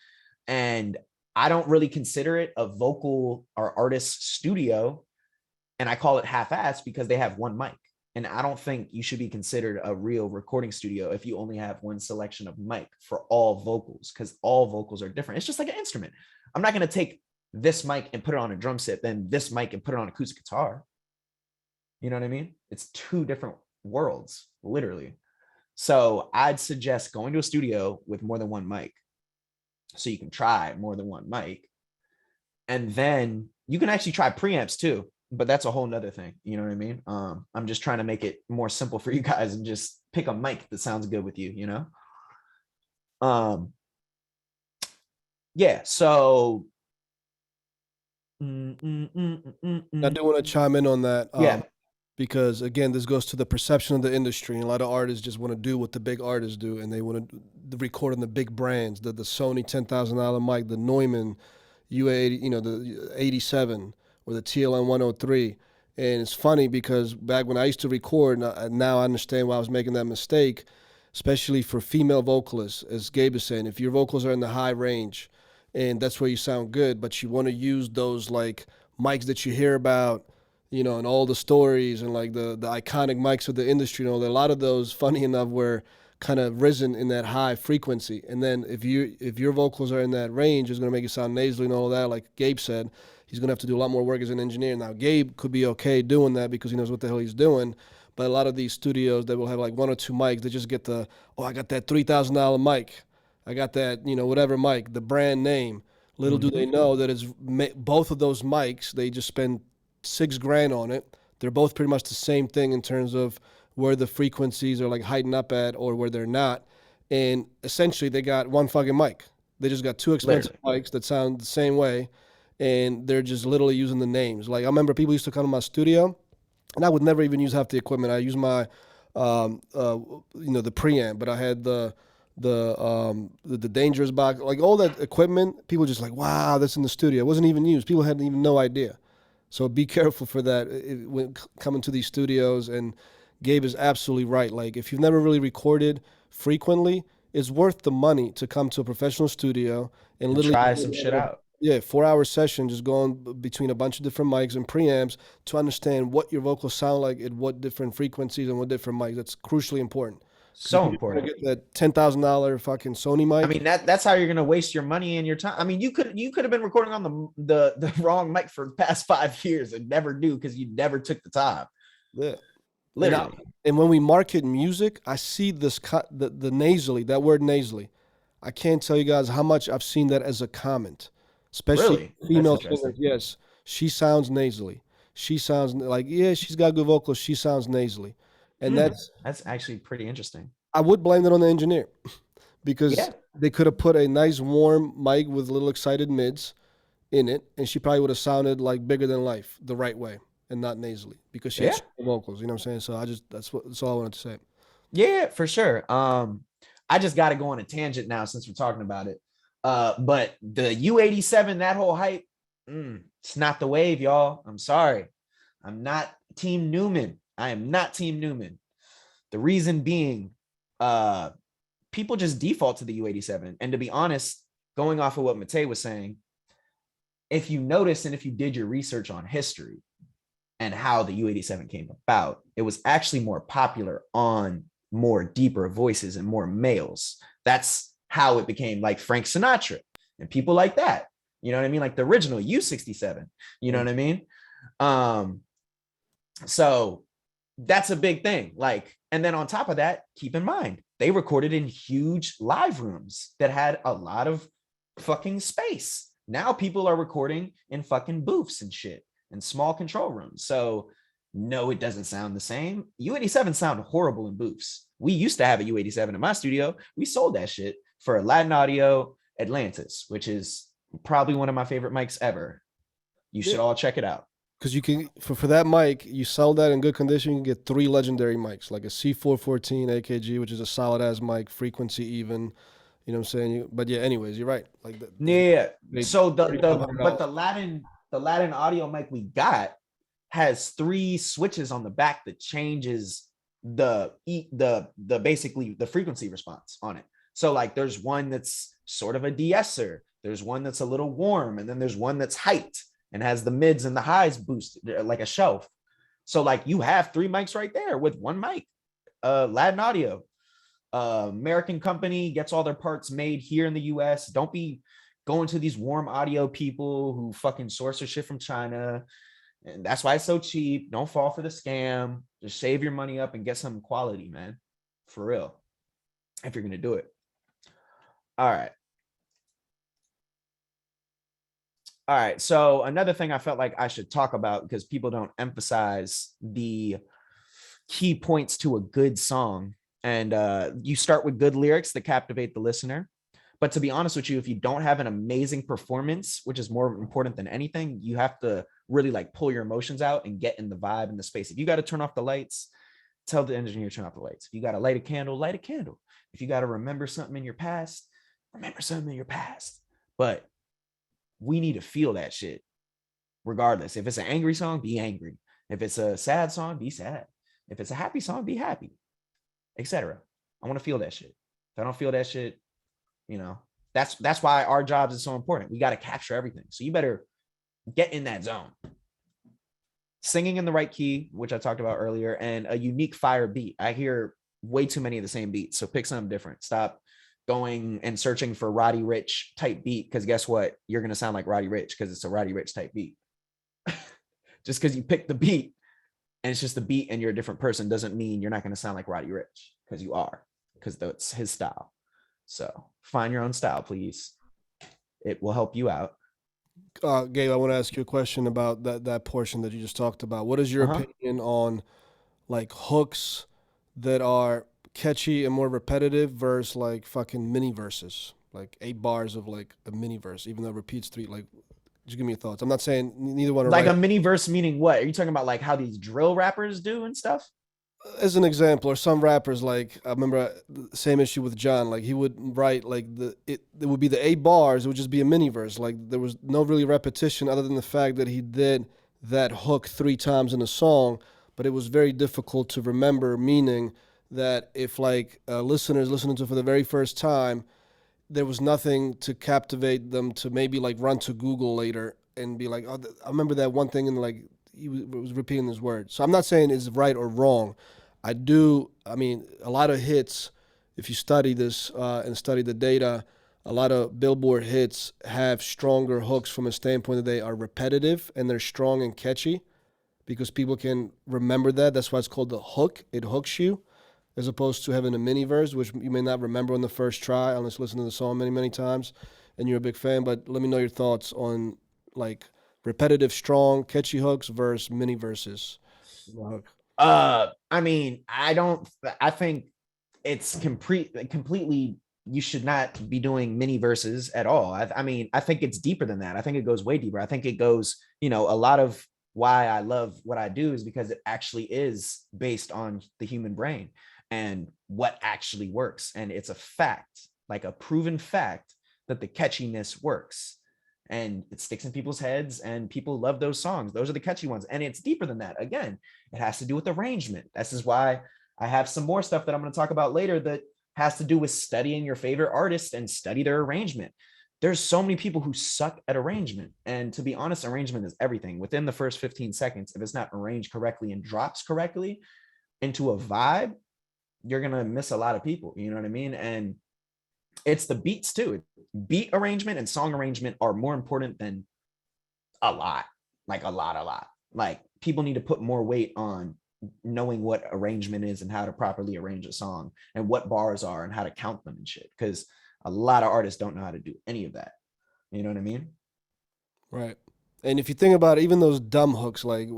[SPEAKER 1] And I don't really consider it a vocal or artist studio. And I call it half-ass because they have one mic. And I don't think you should be considered a real recording studio if you only have one selection of mic for all vocals, because all vocals are different. It's just like an instrument. I'm not going to take this mic and put it on a drum set, then this mic and put it on acoustic guitar. You know what I mean? It's two different worlds, literally. So I'd suggest going to a studio with more than one mic so you can try more than one mic. And then you can actually try preamps too. But that's a whole nother thing. You know what I mean? I'm just trying to make it more simple for you guys and just pick a mic that sounds good with you, you know? Yeah, so
[SPEAKER 2] I do want to chime in on that.
[SPEAKER 1] Yeah.
[SPEAKER 2] Because again, this goes to the perception of the industry. And a lot of artists just want to do what the big artists do, and they want to record on the big brands, the Sony $10,000 mic, the Neumann UA80, you know, the 87 or the TLM 103. And it's funny because back when I used to record, now I understand why I was making that mistake, especially for female vocalists, as Gabe is saying. If your vocals are in the high range and that's where you sound good, but you want to use those like mics that you hear about, you know, and all the stories and like the iconic mics of the industry, you know, a lot of those, funny enough, were kind of risen in that high frequency. And then if your vocals are in that range, it's going to make you sound nasally and all that. Like Gabe said, he's going to have to do a lot more work as an engineer. Now, Gabe could be okay doing that because he knows what the hell he's doing. But a lot of these studios that will have like one or two mics, they just get I got that $3,000 mic. I got that, you know, whatever mic, the brand name. Little do they know that it's both of those mics, they just spend $6,000 on it. They're both pretty much the same thing in terms of where the frequencies are like heightened up at or where they're not. And essentially they got one fucking mic. They just got two expensive mics that sound the same way. And they're just literally using the names. Like I remember people used to come to my studio and I would never even use half the equipment. I use my, you know, the preamp, but I had the dangerous box, like all that equipment. People just like, wow, that's in the studio. It wasn't even used. People had even no idea. So be careful for that when coming to these studios. And Gabe is absolutely right. Like if you've never really recorded frequently, it's worth the money to come to a professional studio and literally
[SPEAKER 1] try some shit out.
[SPEAKER 2] Yeah, 4-hour session, just going between a bunch of different mics and preamps to understand what your vocals sound like at what different frequencies and what different mics. That's crucially important.
[SPEAKER 1] So important.
[SPEAKER 2] Get that $10,000 fucking Sony mic.
[SPEAKER 1] I mean, that's how you're gonna waste your money and your time. I mean, you could have been recording on the wrong mic for the past 5 years and never knew because you never took the time.
[SPEAKER 2] Yeah,
[SPEAKER 1] literally.
[SPEAKER 2] And when we market music, I see this the nasally, that word nasally. I can't tell you guys how much I've seen that as a comment, especially female singers. Yes, she sounds nasally. She sounds like, yeah, she's got good vocals. She sounds nasally. And that's
[SPEAKER 1] actually pretty interesting.
[SPEAKER 2] I would blame that on the engineer because they could have put a nice warm mic with little excited mids in it, and she probably would have sounded like bigger than life the right way and not nasally because she has vocals. You know what I'm saying? So that's all I wanted to say.
[SPEAKER 1] Yeah, for sure. I just got to go on a tangent now since we're talking about it. But the U87, that whole hype, it's not the wave, y'all. I'm sorry. I'm not Team Newman. I am not Team Newman. The reason being, people just default to the U87. And to be honest, going off of what Matei was saying, if you notice and if you did your research on history and how the U87 came about, it was actually more popular on more deeper voices and more males. That's how it became like Frank Sinatra and people like that. You know what I mean? Like the original U67. You know what I mean? So that's a big thing. Like, and then on top of that, keep in mind, they recorded in huge live rooms that had a lot of fucking space. Now people are recording in fucking booths and shit and small control rooms. So No, it doesn't sound the same. U87 sound horrible in booths. We used to have a U87 in my studio. We sold that shit for Latin Audio Atlantis, which is probably one of my favorite mics ever. You should all check it out.
[SPEAKER 2] Because you can, for that mic, you sell that in good condition, you can get 3 legendary mics, like a C414 AKG, which is a solid ass mic, frequency even. You know what I'm saying? But yeah, anyways, you're right. Like
[SPEAKER 1] Yeah. So the Latin audio mic we got has 3 switches on the back that changes the basically the frequency response on it. So like there's one that's sort of a de-esser, there's one that's a little warm, and then there's one that's hyped and has the mids and the highs boosted like a shelf. So like you have 3 mics right there with one mic. Latin Audio, American company, gets all their parts made here in the US. Don't be going to these warm audio people who fucking source their shit from China. And that's why it's so cheap. Don't fall for the scam. Just save your money up and get some quality, man. For real. If you're going to do it. All right. All right. So another thing I felt like I should talk about, because people don't emphasize the key points to a good song. And you start with good lyrics that captivate the listener. But to be honest with you, if you don't have an amazing performance, which is more important than anything, you have to really like pull your emotions out and get in the vibe and the space. If you got to turn off the lights, tell the engineer to turn off the lights. If you got to light a candle, light a candle. If you got to remember something in your past, remember something in your past. But we need to feel that shit regardless. If it's an angry song, be angry. If it's a sad song, be sad. If it's a happy song, be happy, etc. I want to feel that shit. If I don't feel that shit, you know, that's why our jobs is so important. We got to capture everything. So you better get in that zone. Singing in the right key, which I talked about earlier, and a unique fire beat. I hear way too many of the same beats. So pick something different. Stop going and searching for Roddy Ricch type beat, because guess what? You're going to sound like Roddy Ricch because it's a Roddy Ricch type beat. Just because you pick the beat and it's just the beat and you're a different person doesn't mean you're not going to sound like Roddy Ricch, because you are, because that's his style. So find your own style, please. It will help you out.
[SPEAKER 2] Gabe, I want to ask you a question about that portion that you just talked about. What is your opinion on like hooks that are catchy and more repetitive versus like fucking mini verses, like 8 bars of like a mini verse, even though it repeats 3? Like, just give me your thoughts. I'm not saying neither one are
[SPEAKER 1] like
[SPEAKER 2] right.
[SPEAKER 1] A mini verse meaning what? Are you talking about like how these drill rappers do and stuff?
[SPEAKER 2] As an example, or some rappers, like I remember the same issue with John, like he would write like it would be the 8 bars, it would just be a mini verse. Like there was no really repetition other than the fact that he did that hook 3 times in a song, but it was very difficult to remember, meaning that if like listeners listening to it for the very first time, there was nothing to captivate them to maybe like run to Google later and be like, oh, I remember that one thing, and like he was repeating his words. So I'm not saying it's right or wrong. I mean, a lot of hits, if you study this and study the data, a lot of Billboard hits have stronger hooks from a standpoint that they are repetitive and they're strong and catchy because people can remember that. That's why it's called the hook. It hooks you, as opposed to having a mini verse, which you may not remember on the first try unless you listen to the song many, many times and you're a big fan. But let me know your thoughts on like repetitive, strong, catchy hooks versus mini verses.
[SPEAKER 1] I mean, I think it's completely, you should not be doing mini verses at all. I mean, I think it's deeper than that. I think it goes way deeper. I think it goes, a lot of why I love what I do is because it actually is based on the human brain and what actually works. And it's a fact, like a proven fact, that the catchiness works. And it sticks in people's heads and people love those songs. Those are the catchy ones. And it's deeper than that. Again, it has to do with arrangement. This is why I have some more stuff that I'm going to talk about later that has to do with studying your favorite artist and study their arrangement. There's so many people who suck at arrangement. And to be honest, arrangement is everything. Within the first 15 seconds, if it's not arranged correctly and drops correctly into a vibe, you're going to miss a lot of people. You know what I mean? And it's the beats too. Beat arrangement and song arrangement are more important than a lot. Like people need to put more weight on knowing what arrangement is and how to properly arrange a song and what bars are and how to count them and shit. Because a lot of artists don't know how to do any of that. You know what I mean?
[SPEAKER 2] Right. And if you think about it, even those dumb hooks, like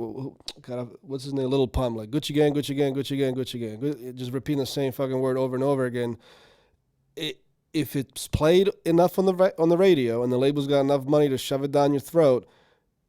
[SPEAKER 2] kind of what's his name, Little Pump, like Gucci Gang, Gucci Gang, Gucci Gang, Gucci Gang, just repeating the same fucking word over and over again. It, if it's played enough on the radio and the label's got enough money to shove it down your throat,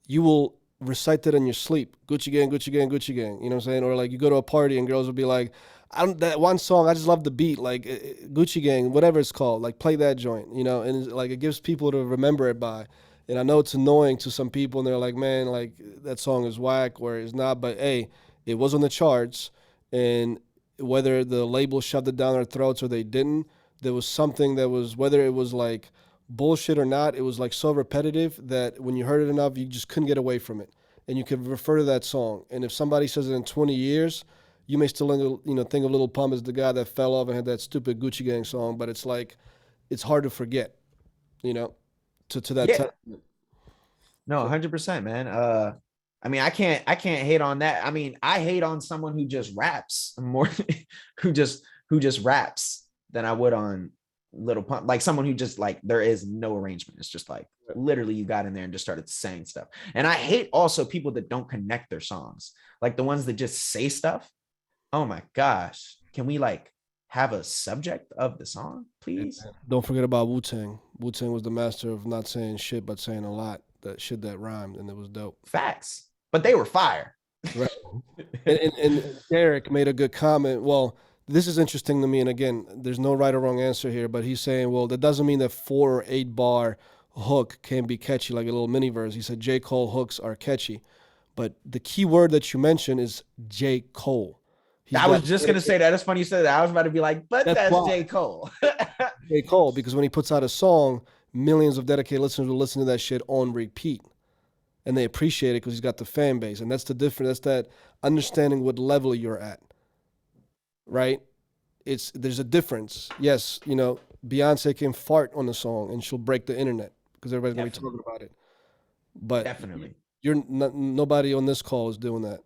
[SPEAKER 2] you will recite that in your sleep. Gucci Gang, Gucci Gang, Gucci Gang. You know what I'm saying? Or like you go to a party and girls will be like, I don't, that one song, I just love the beat, like Gucci Gang, whatever it's called, like play that joint, you know, and it's, like it gives people to remember it by. And I know it's annoying to some people and they're like, man, like that song is whack or it's not, but hey, it was on the charts, and whether the label shoved it down their throats or they didn't, there was something that was, whether it was like bullshit or not, it was like so repetitive that when you heard it enough, you just couldn't get away from it. And you could refer to that song. And if somebody says it in 20 years, you may still think of Little Pump as the guy that fell off and had that stupid Gucci Gang song, but it's like it's hard to forget, you know, to that
[SPEAKER 1] Yeah. No, 100%, man. I mean, I can't hate on that. I mean, I hate on someone who just raps more, who just raps than I would on Little Pump. Like someone who just like there is no arrangement. It's just like literally you got in there and just started saying stuff. And I hate also people that don't connect their songs, like the ones that just say stuff. Oh my gosh, can we like have a subject of the song, please?
[SPEAKER 2] Don't forget about Wu-Tang. Wu-Tang was the master of not saying shit, but saying a lot. That shit that rhymed, and it was dope.
[SPEAKER 1] Facts, but they were fire.
[SPEAKER 2] Right. And Derek made a good comment. Well, this is interesting to me. And again, there's no right or wrong answer here, but he's saying, well, that doesn't mean that 4 or 8 bar hook can be catchy, like a little mini verse. He said J. Cole hooks are catchy. But the key word that you mentioned is J. Cole.
[SPEAKER 1] I was just going to say that. It's funny you said that. I was about to be like, but that's J. Cole.
[SPEAKER 2] J. Cole, because when he puts out a song, millions of dedicated listeners will listen to that shit on repeat. And they appreciate it because he's got the fan base. And that's the difference. That's that understanding what level you're at. Right? There's a difference. Yes, you know, Beyonce can fart on the song and she'll break the internet because everybody's going to be talking about it. But
[SPEAKER 1] definitely,
[SPEAKER 2] nobody on this call is doing that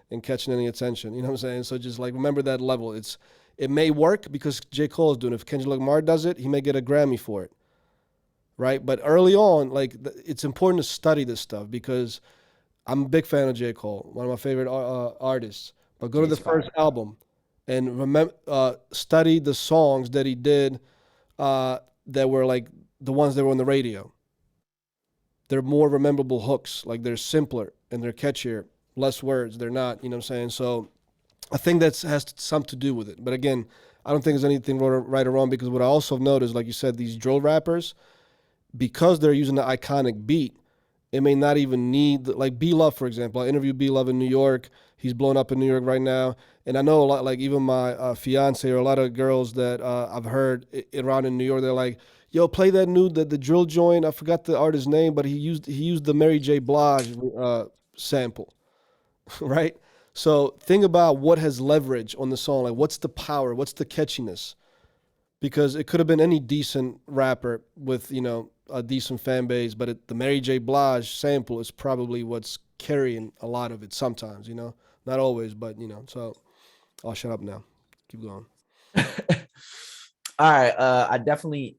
[SPEAKER 2] and catching any attention. You know what I'm saying? So just like remember that level. It may work because J. Cole is doing it. If Kendrick Lamar does it, he may get a Grammy for it. Right? But early on, like it's important to study this stuff because I'm a big fan of J. Cole, one of my favorite artists. But go to the first album and remember, study the songs that he did that were like the ones that were on the radio. They're more memorable hooks. Like they're simpler and they're catchier, less words. They're not, you know what I'm saying? So I think that has something to do with it. But again, I don't think there's anything right or wrong because what I also noticed, like you said, these drill rappers, because they're using the iconic beat, it may not even need, like B-Love, for example. I interviewed B-Love in New York. He's blown up in New York right now. And I know a lot, like even my fiance or a lot of girls that I've heard around in New York, they're like, yo, play that the drill joint. I forgot the artist's name, but he used the Mary J. Blige sample, right? So think about what has leverage on the song. Like what's the power? What's the catchiness? Because it could have been any decent rapper with, you know, a decent fan base, but the Mary J. Blige sample is probably what's carrying a lot of it sometimes, you know? Not always, but, you know, so I'll shut up now. Keep going.
[SPEAKER 1] All right. I definitely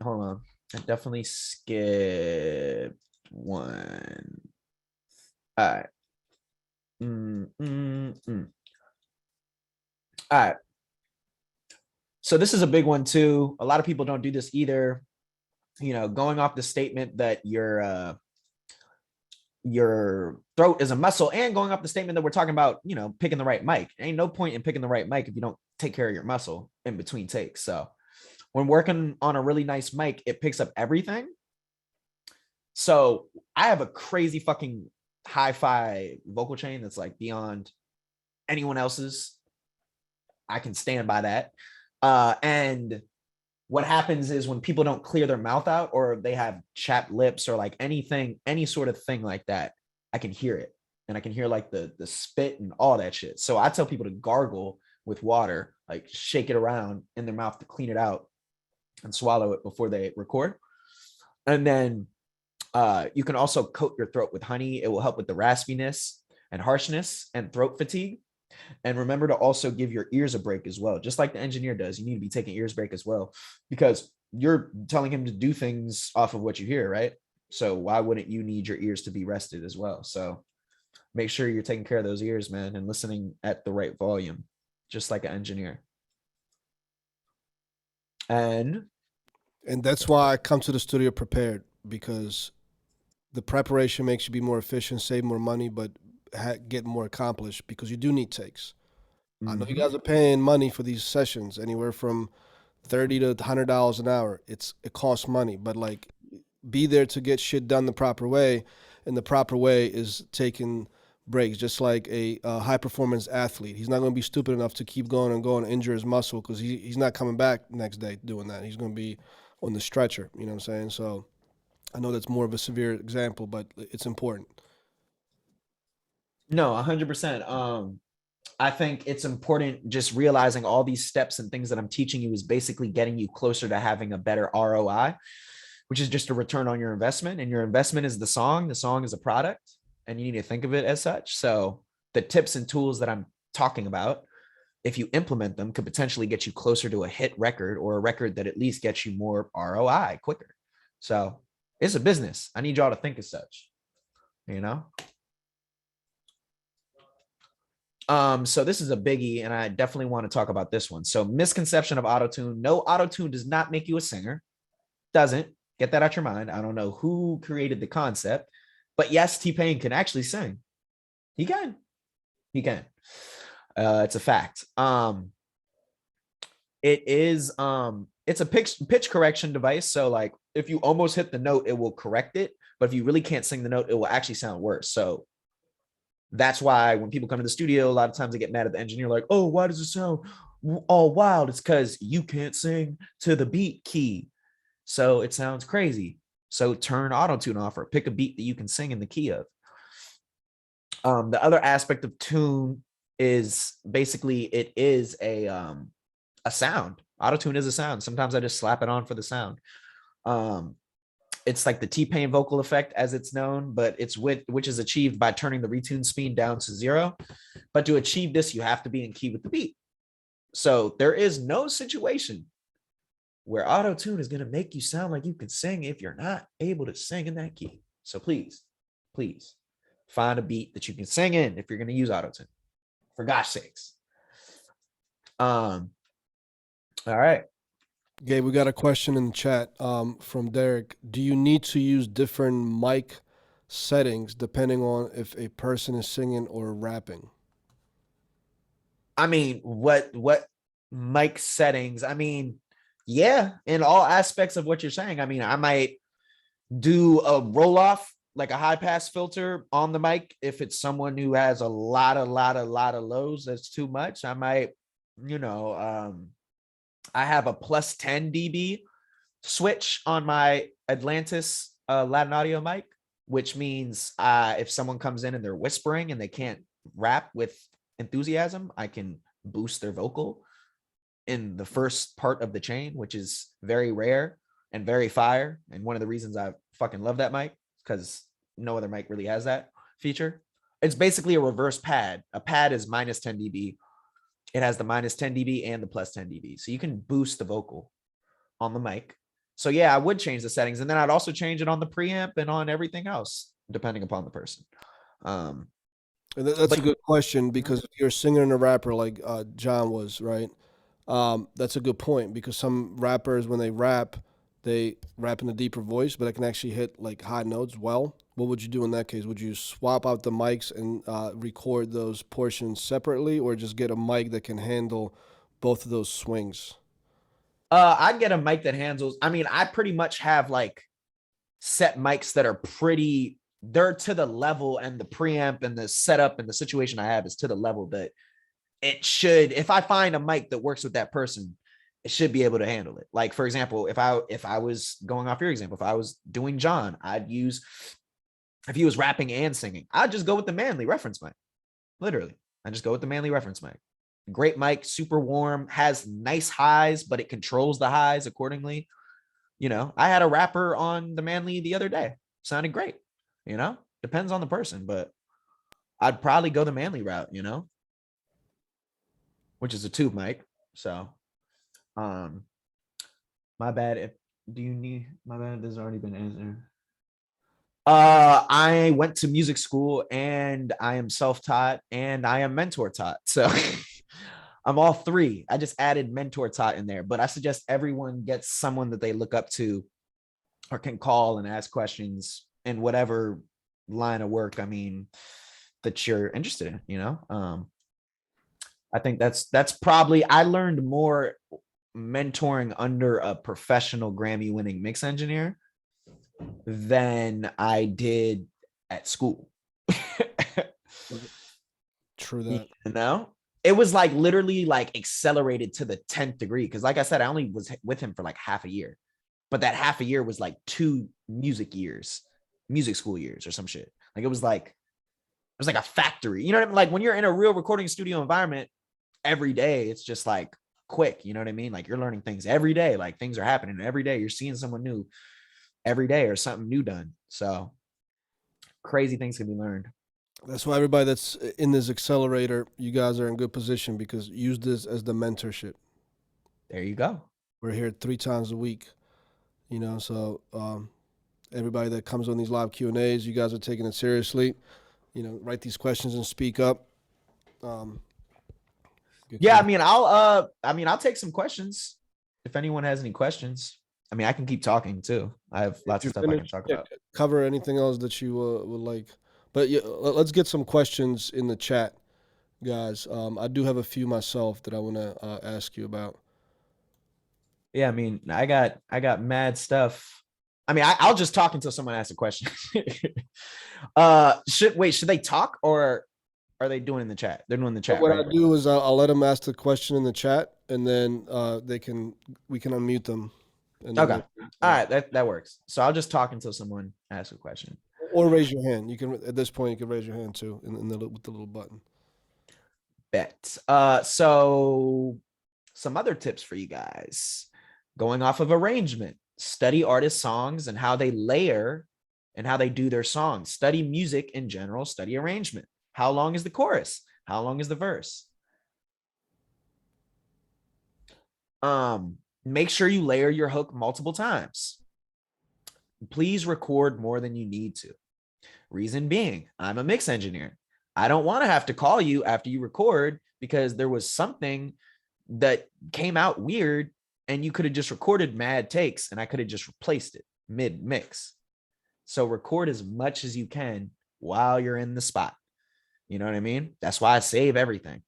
[SPEAKER 1] skipped one. All right. All right. So this is a big one too. A lot of people don't do this either. You know, going off the statement that your throat is a muscle, and going off the statement that we're talking about, you know, picking the right mic. Ain't no point in picking the right mic if you don't take care of your muscle in between takes. So when working on a really nice mic, it picks up everything. So I have a crazy fucking hi-fi vocal chain that's like beyond anyone else's. I can stand by that. And what happens is when people don't clear their mouth out or they have chapped lips or like anything, any sort of thing like that, I can hear it. And I can hear like the spit and all that shit. So I tell people to gargle with water, like shake it around in their mouth to clean it out and swallow it before they record. And then you can also coat your throat with honey. It will help with the raspiness and harshness and throat fatigue. And remember to also give your ears a break as well. Just like the engineer does, you need to be taking ears break as well, because you're telling him to do things off of what you hear, right? So why wouldn't you need your ears to be rested as well? So make sure you're taking care of those ears, man, and listening at the right volume, just like an engineer. And
[SPEAKER 2] that's why I come to the studio prepared, because the preparation makes you be more efficient, save more money, but get more accomplished, because you do need takes. I know you guys are paying money for these sessions, anywhere from $30 to $100 an hour. It costs money, but like, be there to get shit done the proper way, and the proper way is taking breaks. Just like a high performance athlete, he's not going to be stupid enough to keep going and going and injure his muscle, because he's not coming back next day doing that. He's going to be on the stretcher. You know what I'm saying? So I know that's more of a severe example, but it's important.
[SPEAKER 1] no, 100%. I think it's important just realizing all these steps and things that I'm teaching you is basically getting you closer to having a better ROI, which is just a return on your investment. And your investment is the song is a product, and you need to think of it as such. So the tips and tools that I'm talking about, if you implement them, could potentially get you closer to a hit record, or a record that at least gets you more ROI quicker. So it's a business. I need y'all to think as such, you know? So this is a biggie, and I definitely want to talk about this one. So misconception of autotune. No, autotune does not make you a singer. Doesn't. Get that out your mind. I don't know who created the concept, but yes, T-Pain can actually sing. He can. He can. It's a fact. It is it's a pitch correction device. So like if you almost hit the note, it will correct it. But if you really can't sing the note, it will actually sound worse. So that's why when people come to the studio, a lot of times they get mad at the engineer, like, oh, why does it sound all wild? It's because you can't sing to the beat key. So it sounds crazy. So turn auto-tune off, or pick a beat that you can sing in the key of. The other aspect of tune is basically it is a sound. Auto-tune is a sound. Sometimes I just slap it on for the sound. It's like the T-Pain vocal effect, as it's known, but it's which is achieved by turning the retune speed down to 0. But to achieve this, you have to be in key with the beat. So there is no situation where auto-tune is going to make you sound like you can sing if you're not able to sing in that key. So please find a beat that you can sing in if you're going to use auto-tune, for gosh sakes. All right.
[SPEAKER 2] Gabe, we got a question in the chat from Derek. Do you need to use different mic settings depending on if a person is singing or rapping?
[SPEAKER 1] I mean, what mic settings? I mean, yeah, in all aspects of what you're saying. I mean, I might do a roll off, like a high pass filter on the mic. If it's someone who has a lot of lows, that's too much. I might, I have a plus 10 dB switch on my Atlantis Latin audio mic, which means if someone comes in and they're whispering and they can't rap with enthusiasm, I can boost their vocal in the first part of the chain, which is very rare and very fire. And one of the reasons I fucking love that mic, because no other mic really has that feature. It's basically a reverse pad. A pad is minus 10 dB. It has the minus 10 dB and the plus 10 dB. So you can boost the vocal on the mic. So yeah, I would change the settings, and then I'd also change it on the preamp and on everything else, depending upon the person.
[SPEAKER 2] And that's a good question, because if you're a singer and a rapper like John was, right? That's a good point, because some rappers, when they rap in a deeper voice, but it can actually hit like high notes well. What would you do in that case? Would you swap out the mics and record those portions separately, or just get a mic that can handle both of those swings?
[SPEAKER 1] I'd get a mic that handles, I mean, I pretty much have like set mics that are they're to the level, and the preamp and the setup and the situation I have is to the level that it should, if I find a mic that works with that person, it should be able to handle it. Like, for example, if I was going off your example, if I was doing John, I'd use, if he was rapping and singing, I'd just go with the Manley reference mic. Literally, I just go with the Manley reference mic. Great mic, super warm, has nice highs, but it controls the highs accordingly. I had a rapper on the Manley the other day. Sounded great. Depends on the person, but I'd probably go the Manley route, which is a tube mic. So, my bad. My bad. This has already been answered. I went to music school and I am self-taught and I am mentor taught. So I'm all three. I just added mentor taught in there, but I suggest everyone gets someone that they look up to or can call and ask questions in whatever line of work. I mean, that you're interested in, you know? I think that's probably, I learned more mentoring under a professional Grammy winning mix engineer than I did at school.
[SPEAKER 2] True
[SPEAKER 1] You
[SPEAKER 2] that.
[SPEAKER 1] know, it was like literally like accelerated to the 10th degree. Cause like I said, I only was with him for like half a year, but that half a year was like 2 music school years or some shit. Like it was like a factory. You know what I mean? Like when you're in a real recording studio environment every day, it's just like quick. You know what I mean? Like you're learning things every day. Like things are happening every day. You're seeing someone new every day or something new done. So crazy things can be learned.
[SPEAKER 2] That's why everybody that's in this accelerator, you guys are in good position because use this as the mentorship.
[SPEAKER 1] There you go.
[SPEAKER 2] We're here 3 times a week, so everybody that comes on these live Q&As, you guys are taking it seriously. Write these questions and speak up.
[SPEAKER 1] Yeah, I mean, I'll take some questions if anyone has any questions. I mean, I can keep talking too. I have lots of stuff I can talk about.
[SPEAKER 2] Cover anything else that you would like. But yeah, let's get some questions in the chat, guys. I do have a few myself that I want to ask you about.
[SPEAKER 1] Yeah, I mean, I got mad stuff. I mean, I'll just talk until someone asks a question. Should they talk or are they doing in the chat? They're doing the chat.
[SPEAKER 2] What
[SPEAKER 1] right?
[SPEAKER 2] I do is I'll let them ask the question in the chat, and then we can unmute them. And
[SPEAKER 1] okay. All right, that works. So I'll just talk until someone asks a question.
[SPEAKER 2] Or raise your hand. You can at this point you can raise your hand too, with the little button.
[SPEAKER 1] Bet. So some other tips for you guys. Going off of arrangement, study artist songs and how they layer and how they do their songs. Study music in general, study arrangement. How long is the chorus? How long is the verse? Make sure you layer your hook multiple times. Please record more than you need to. Reason being, I'm a mix engineer. I don't want to have to call you after you record because there was something that came out weird and you could have just recorded mad takes and I could have just replaced it mid mix. So record as much as you can while you're in the spot. You know what I mean? That's why I save everything.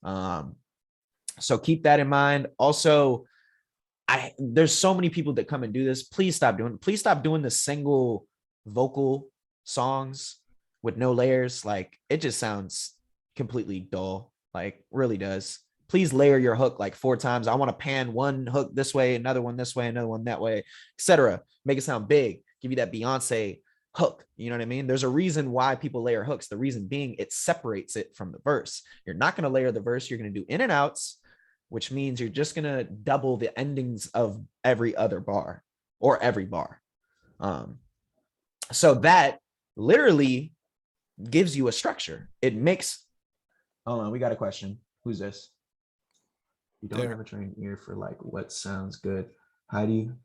[SPEAKER 1] So keep that in mind. Also, there's so many people that come and do this. Please stop doing the single vocal songs with no layers. Like it just sounds completely dull. Like really does. Please layer your hook like 4 times. I want to pan one hook this way, another one this way, another one that way, etc. Make it sound big. Give you that Beyonce hook. You know what I mean? There's a reason why people layer hooks. The reason being it separates it from the verse. You're not going to layer the verse. You're going to do in and outs, which means you're just going to double the endings of every other bar or every bar. So that literally gives you a structure. It makes, hold on, we got a question. Who's this? You don't have a trained ear for like what sounds good. How do you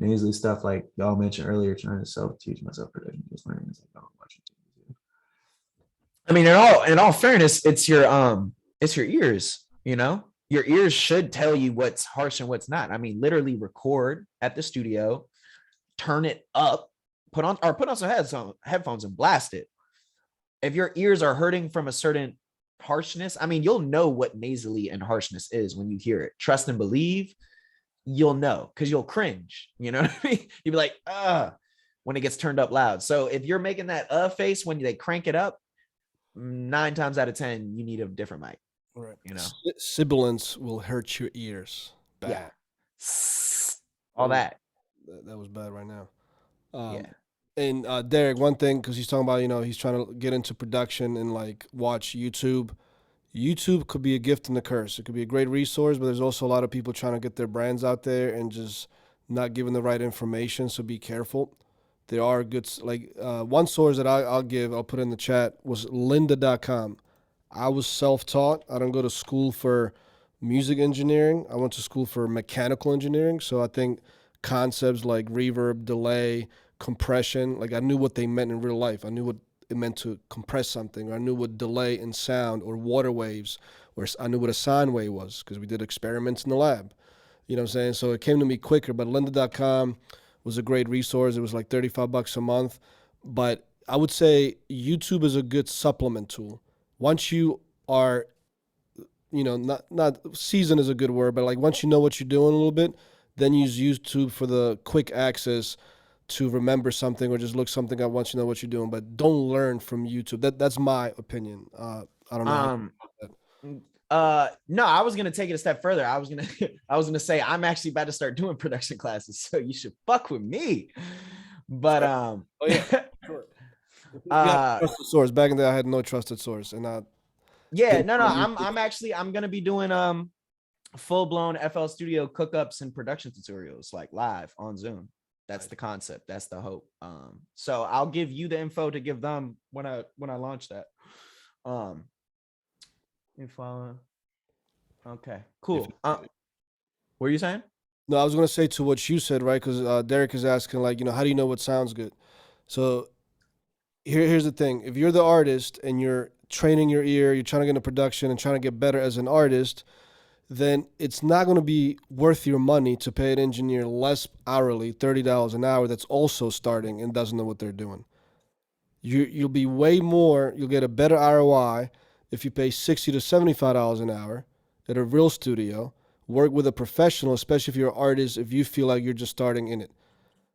[SPEAKER 1] nasally stuff like y'all mentioned earlier, trying to self-teach myself production, just learning as I go watching TV. I mean, in all fairness, it's your ears, you know? Your ears should tell you what's harsh and what's not. I mean, literally record at the studio, turn it up, put on some headphones and blast it. If your ears are hurting from a certain harshness, I mean, you'll know what nasally and harshness is when you hear it. Trust and believe, you'll know because you'll cringe. You know what I mean? You'll be like, when it gets turned up loud. So if you're making that face when they crank it up, 9 times out of 10, you need a different mic.
[SPEAKER 2] Right.
[SPEAKER 1] You know,
[SPEAKER 2] sibilance will hurt your ears. Bad.
[SPEAKER 1] Yeah. All that.
[SPEAKER 2] That was bad right now.
[SPEAKER 1] Yeah.
[SPEAKER 2] And Derek, one thing, because he's talking about, he's trying to get into production and like watch YouTube. YouTube could be a gift and a curse. It could be a great resource, but there's also a lot of people trying to get their brands out there and just not giving the right information. So be careful. There are good, like one source that I'll put in the chat was lynda.com. I was self-taught. I don't go to school for music engineering. I went to school for mechanical engineering. So I think concepts like reverb, delay, compression. Like I knew what they meant in real life. I knew what it meant to compress something, or I knew what delay in sound or water waves, or I knew what a sine wave was because we did experiments in the lab. You know what I'm saying? So it came to me quicker, but lynda.com was a great resource. It was like $35 a month. But I would say YouTube is a good supplement tool. Once you are, not seasoned is a good word, but like once you know what you're doing a little bit, then use YouTube for the quick access to remember something or just look something up once you know what you're doing. But don't learn from YouTube. That's my opinion. I don't know.
[SPEAKER 1] Um, no, I was gonna take it a step further. I was gonna I was gonna say I'm actually about to start doing production classes, so you should fuck with me. But
[SPEAKER 2] Oh yeah, sure. Trusted source. Back in the day, I had no trusted source, and I
[SPEAKER 1] yeah, no, I'm gonna be doing full-blown FL Studio cookups and production tutorials like live on Zoom. That's the concept. That's the hope. So I'll give you the info to give them when I launch that. You follow? Okay, cool. What were you saying?
[SPEAKER 2] No, I was gonna say to what you said, right? Because Derek is asking, like, how do you know what sounds good? So here's the thing: if you're the artist and you're training your ear, you're trying to get into production and trying to get better as an artist, then it's not going to be worth your money to pay an engineer less hourly, $30 an hour, that's also starting and doesn't know what they're doing. You'll be way more. You'll get a better ROI if you pay $60 to $75 an hour at a real studio. Work with a professional, especially if you're an artist. If you feel like you're just starting in it,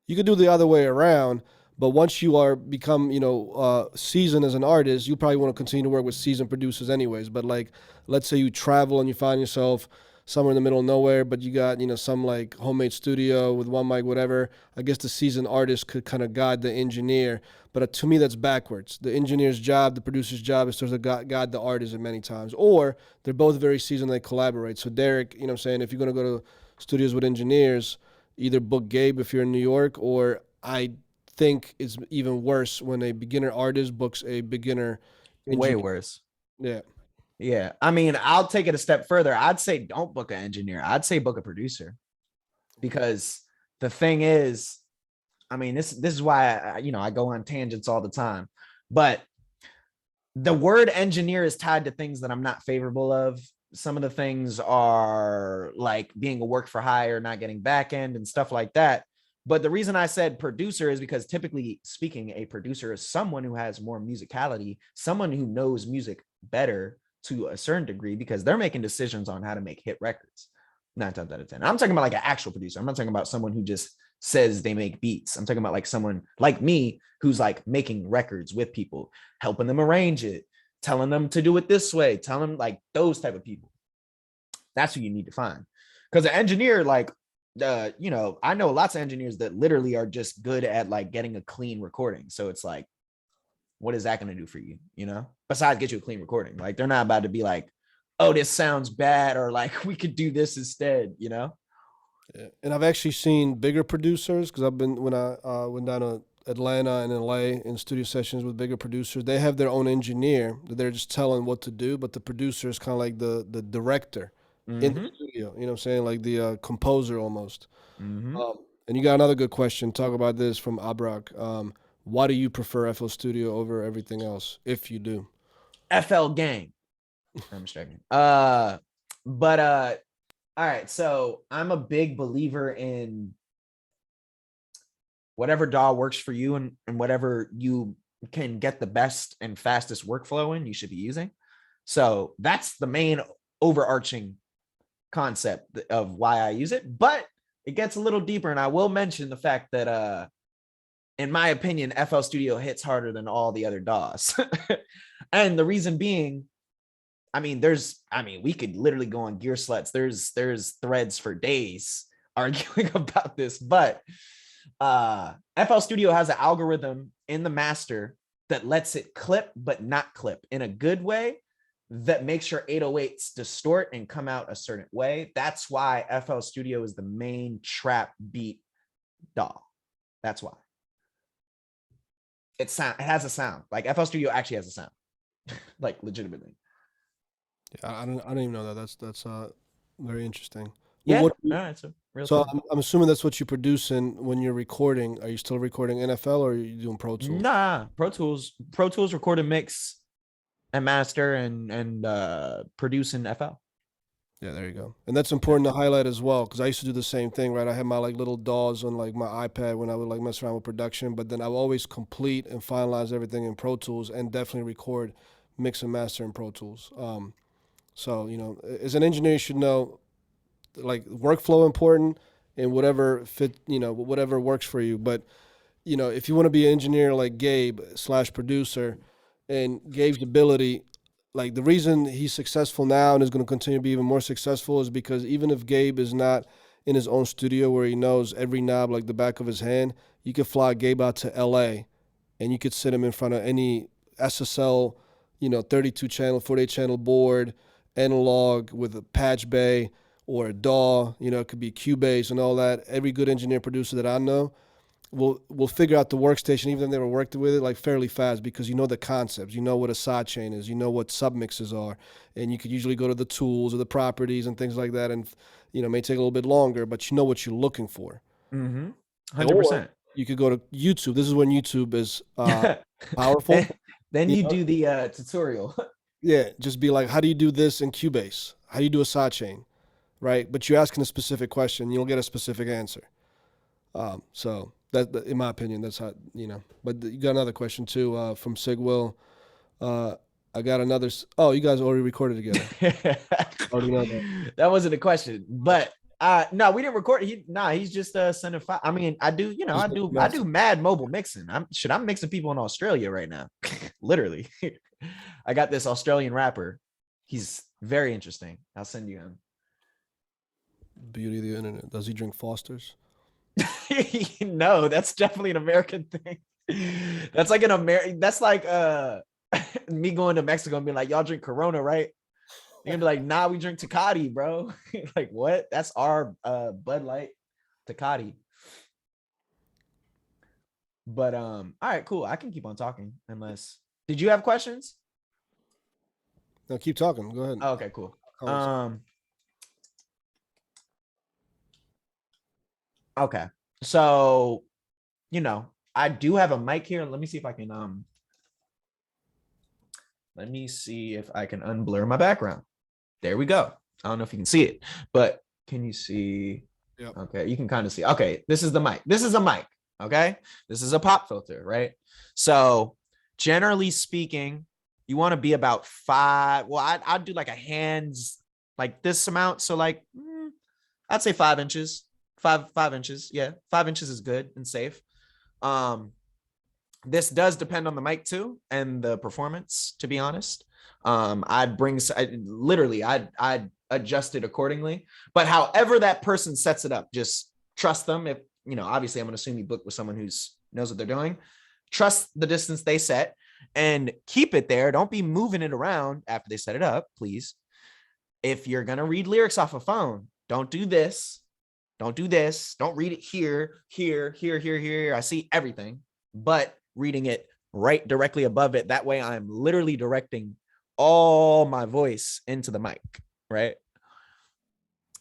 [SPEAKER 2] you could do the other way around. But once you are become, seasoned as an artist, you probably want to continue to work with seasoned producers anyways. But like, let's say you travel and you find yourself somewhere in the middle of nowhere, but you got, some like homemade studio with one mic, whatever. I guess the seasoned artist could kind of guide the engineer. But to me, that's backwards. The engineer's job, the producer's job is to guide the artist at many times. Or they're both very seasoned, they collaborate. So Derek, you know what I'm saying, if you're going to go to studios with engineers, either book Gabe if you're in New York, or I think it's even worse when a beginner artist books a beginner
[SPEAKER 1] Way
[SPEAKER 2] engineer.
[SPEAKER 1] worse.
[SPEAKER 2] Yeah.
[SPEAKER 1] I mean, I'll take it a step further. I'd say don't book an engineer. I'd say book a producer, because the thing is, I mean, this is why I go on tangents all the time, but the word engineer is tied to things that I'm not favorable of. Some of the things are like being a work for hire, not getting back end and stuff like that. But the reason I said producer is because typically speaking, a producer is someone who has more musicality, someone who knows music better to a certain degree, because they're making decisions on how to make hit records 9 times out of 10. I'm talking about like an actual producer. I'm not talking about someone who just says they make beats. I'm talking about like someone like me who's like making records with people, helping them arrange it, telling them to do it this way, telling them, like, those type of people. That's who you need to find. Because an engineer, like, I know lots of engineers that literally are just good at like getting a clean recording. So it's like, what is that going to do for you? Besides get you a clean recording, like they're not about to be like, oh, this sounds bad, or like we could do this instead. Yeah.
[SPEAKER 2] And I've actually seen bigger producers, because I've been, when I went down to Atlanta and LA in studio sessions with bigger producers, they have their own engineer that they're just telling what to do, but the producer is kind of like the director in the studio. You know what I'm saying? Like the composer almost. And you got another good question. Talk about this from Abrak. Why do you prefer FL Studio over everything else, if you do?
[SPEAKER 1] FL gang. I'm just joking. All right. So I'm a big believer in whatever DAW works for you, and whatever you can get the best and fastest workflow in, you should be using. So that's the main overarching concept of why I use it. But it gets a little deeper, and I will mention the fact that in my opinion, FL Studio hits harder than all the other DAWs. And the reason being, we could literally go on Gear Sluts. There's threads for days arguing about this, but FL Studio has an algorithm in the master that lets it clip but not clip in a good way, that makes your 808s distort and come out a certain way. That's why FL Studio is the main trap beat DAW. That's why. It has a sound. Like FL Studio actually has a sound. Like legitimately.
[SPEAKER 2] Yeah, I don't even know that. That's very interesting. Well,
[SPEAKER 1] Yeah.
[SPEAKER 2] what,
[SPEAKER 1] All right. So real
[SPEAKER 2] so
[SPEAKER 1] time.
[SPEAKER 2] I'm assuming that's what you produce in when you're recording. Are you still recording NFL or are you doing Pro Tools?
[SPEAKER 1] Nah, Pro Tools record and mix and master and produce in FL.
[SPEAKER 2] Yeah, there you go. And that's important to highlight as well, because I used to do the same thing, right? I had my like little DAWs on like my iPad when I would like mess around with production, but then I would always complete and finalize everything in Pro Tools and definitely record, mix and master in Pro Tools. So, you know, as an engineer, you should know like workflow important and whatever fit, you know, whatever works for you. But you know, if you want to be an engineer like Gabe slash producer, and Gabe's ability, like the reason he's successful now and is going to continue to be even more successful is because even if Gabe is not in his own studio where he knows every knob like the back of his hand, you could fly Gabe out to LA and you could sit him in front of any SSL, you know, 32 channel, 48 channel board, analog with a patch bay or a DAW, you know, it could be Cubase and all that. Every good engineer producer that I know will figure out the workstation, even if they never worked with it, like fairly fast because you know the concepts, you know what a sidechain is, you know what submixes are, and you could usually go to the tools or the properties and things like that, and you know, it may take a little bit longer, but you know what you're looking for.
[SPEAKER 1] Mm-hmm.
[SPEAKER 2] Or
[SPEAKER 1] 100%.
[SPEAKER 2] you could go to YouTube. This is when YouTube is powerful.
[SPEAKER 1] Then
[SPEAKER 2] You
[SPEAKER 1] you
[SPEAKER 2] know?
[SPEAKER 1] do the tutorial.
[SPEAKER 2] Yeah, just be like, how do you do this in Cubase? How do you do a sidechain? Right? But you're asking a specific question, you'll get a specific answer. So that, in my opinion, that's how, you know. But you got another question too from Sigwill. I got another. Oh, you guys already recorded together. Already know that.
[SPEAKER 1] That wasn't a question, but no, we didn't record. He's just sending file. I mean, I do, you know, I do mad mobile mixing. I'm mixing people in Australia right now. Literally. I got this Australian rapper. He's very interesting. I'll send you him.
[SPEAKER 2] Beauty of the internet. Does he drink Fosters?
[SPEAKER 1] No, that's definitely an American thing. That's like an American. That's like me going to Mexico and being like, y'all drink Corona, right? You're gonna be like, nah, we drink Tecate, bro. Like, what? That's our Bud Light Tecate. But all right, cool. I can keep on talking unless. Did you have questions?
[SPEAKER 2] No, keep talking. Go ahead.
[SPEAKER 1] Oh, okay, cool. Okay. So, you know, I do have a mic here. Let me see if I can unblur my background. There we go. I don't know if you can see it, but can you see?
[SPEAKER 2] Yep.
[SPEAKER 1] Okay, you can kind of see. Okay, this is the mic. This is a mic. Okay, this is a pop filter, right? So generally speaking, you want to be about 5. Well, I'd do like a hands like this amount. So like, I'd say 5 inches. 5 inches. Yeah, 5 inches is good and safe. This does depend on the mic too and the performance, to be honest. I'd adjust it accordingly. But however that person sets it up, just trust them. If, you know, obviously I'm going to assume you book with someone who's knows what they're doing. Trust the distance they set and keep it there. Don't be moving it around after they set it up, please. If you're going to read lyrics off a phone, don't do this. Don't do this. Don't read it here, here, here, here, here. I see everything, but reading it right directly above it. That way I'm literally directing all my voice into the mic, right?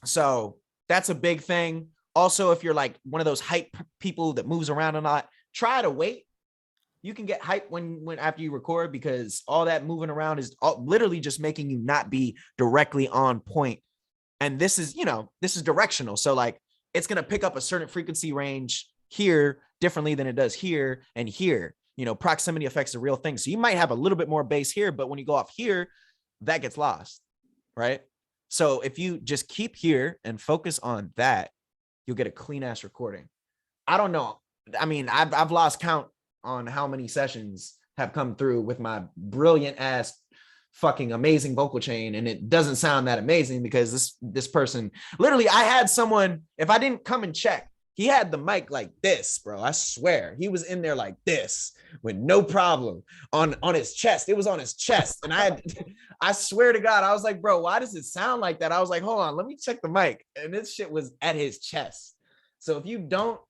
[SPEAKER 1] So that's a big thing. Also, if you're like one of those hype people that moves around a lot, try to wait. You can get hype when after you record, because all that moving around is literally just making you not be directly on point. And this is, you know, this is directional. So like, it's going to pick up a certain frequency range here differently than it does here and here. You know, proximity effects are real things. So you might have a little bit more bass here, but when you go off here, that gets lost, right? So if you just keep here and focus on that, you'll get a clean ass recording. I don't know. I mean, I've lost count on how many sessions have come through with my brilliant ass fucking amazing vocal chain, and it doesn't sound that amazing because this person, literally, I had someone, if I didn't come and check, he had the mic like this, bro. I swear he was in there like this with no problem on his chest. It was on his chest. And I swear to God, I was like, bro, why does it sound like that? I was like, hold on, let me check the mic. And this shit was at his chest. So if you don't,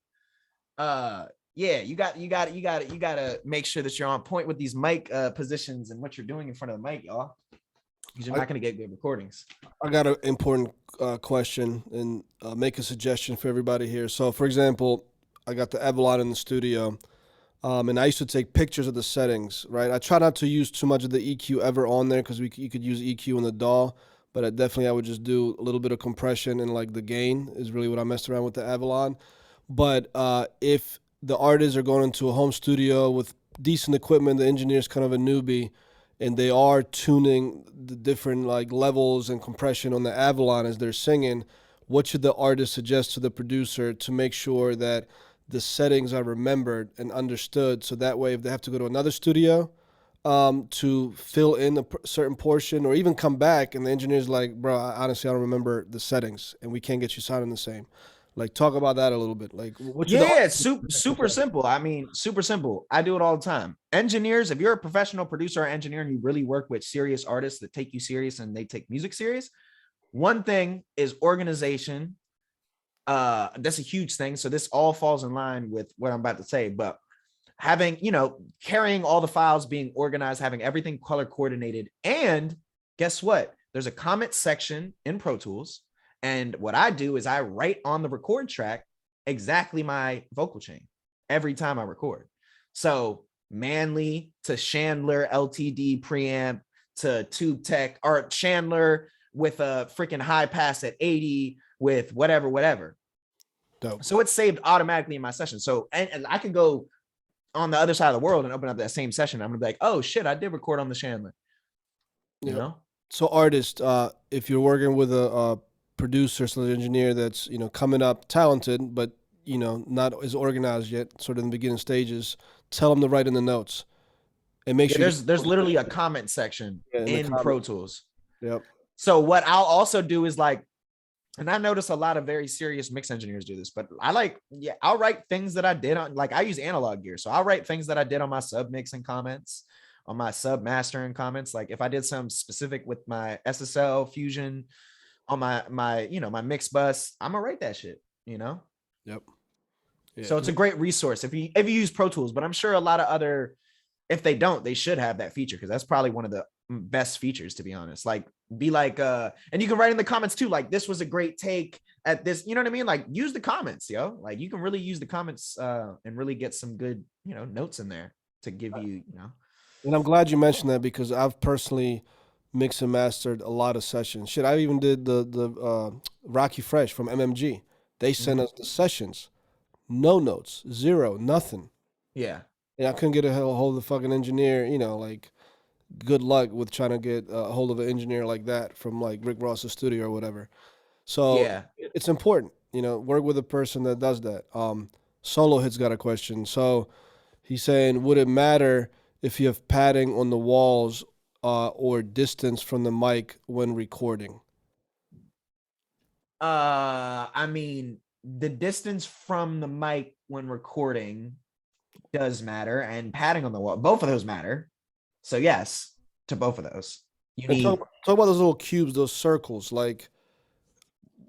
[SPEAKER 1] yeah, you got to make sure that you're on point with these mic positions and what you're doing in front of the mic, y'all. because you're not going to get good recordings.
[SPEAKER 2] I got an important question and make a suggestion for everybody here. So, for example, I got the Avalon in the studio, and I used to take pictures of the settings, right? I try not to use too much of the EQ ever on there because you could use EQ in the DAW, but I would just do a little bit of compression and like the gain is really what I messed around with the Avalon. But if the artists are going into a home studio with decent equipment, the engineer's kind of a newbie, and they are tuning the different like levels and compression on the Avalon as they're singing, what should the artist suggest to the producer to make sure that the settings are remembered and understood, so that way if they have to go to another studio to fill in a certain portion or even come back and the engineer's like, bro, honestly I don't remember the settings and we can't get you sounding the same. Like, talk about that a little bit. Like, what should
[SPEAKER 1] super simple. I mean, super simple. I do it all the time. Engineers, if you're a professional producer or engineer and you really work with serious artists that take you serious and they take music serious, one thing is organization. That's a huge thing. So this all falls in line with what I'm about to say, but having, carrying all the files, being organized, having everything color coordinated. And guess what? There's a comment section in Pro Tools. And what I do is I write on the record track exactly my vocal chain every time I record. So Manley to Chandler LTD preamp to Tube Tech, or Chandler with a freaking high pass at 80 with whatever.
[SPEAKER 2] Dope.
[SPEAKER 1] So it's saved automatically in my session. So and I can go on the other side of the world and open up that same session. I'm gonna be like, oh shit, I did record on the Chandler. You know?
[SPEAKER 2] So artist, if you're working with a producer, so the engineer that's coming up, talented, but not as organized yet, sort of in the beginning stages, tell them to write in the notes and make sure
[SPEAKER 1] there's literally a comment section in Pro Tools.
[SPEAKER 2] Yep.
[SPEAKER 1] So what I'll also do is like, and I notice a lot of very serious mix engineers do this, but I'll write things that I did on, like I use analog gear, so I'll write things that I did on my sub mixing comments, on my sub mastering comments. Like if I did something specific with my SSL Fusion on my my mix bus, I'm gonna write that shit. Yep. Yeah. So it's a great resource if you use Pro Tools, but I'm sure a lot of other, if they don't, they should have that feature, because that's probably one of the best features, to be honest. Like be like and you can write in the comments too, like this was a great take at this, you know what I mean? Like use the comments, like you can really use the comments and really get some good notes in there to give you
[SPEAKER 2] And I'm glad you mentioned that, because I've personally mixed and mastered a lot of sessions. Shit, I even did the Rocky Fresh from MMG. They sent us the sessions, no notes, zero, nothing.
[SPEAKER 1] Yeah.
[SPEAKER 2] And I couldn't get a hold of the fucking engineer. Like, good luck with trying to get a hold of an engineer like that from like Rick Ross's studio or whatever. So yeah, it's important, work with a person that does that. Solo Hit's got a question. So he's saying, would it matter if you have padding on the walls or distance from the mic when recording?
[SPEAKER 1] I mean, the distance from the mic when recording does matter, and padding on the wall, both of those matter. So yes, to both of those. You need
[SPEAKER 2] talk about those little cubes, those circles. Like,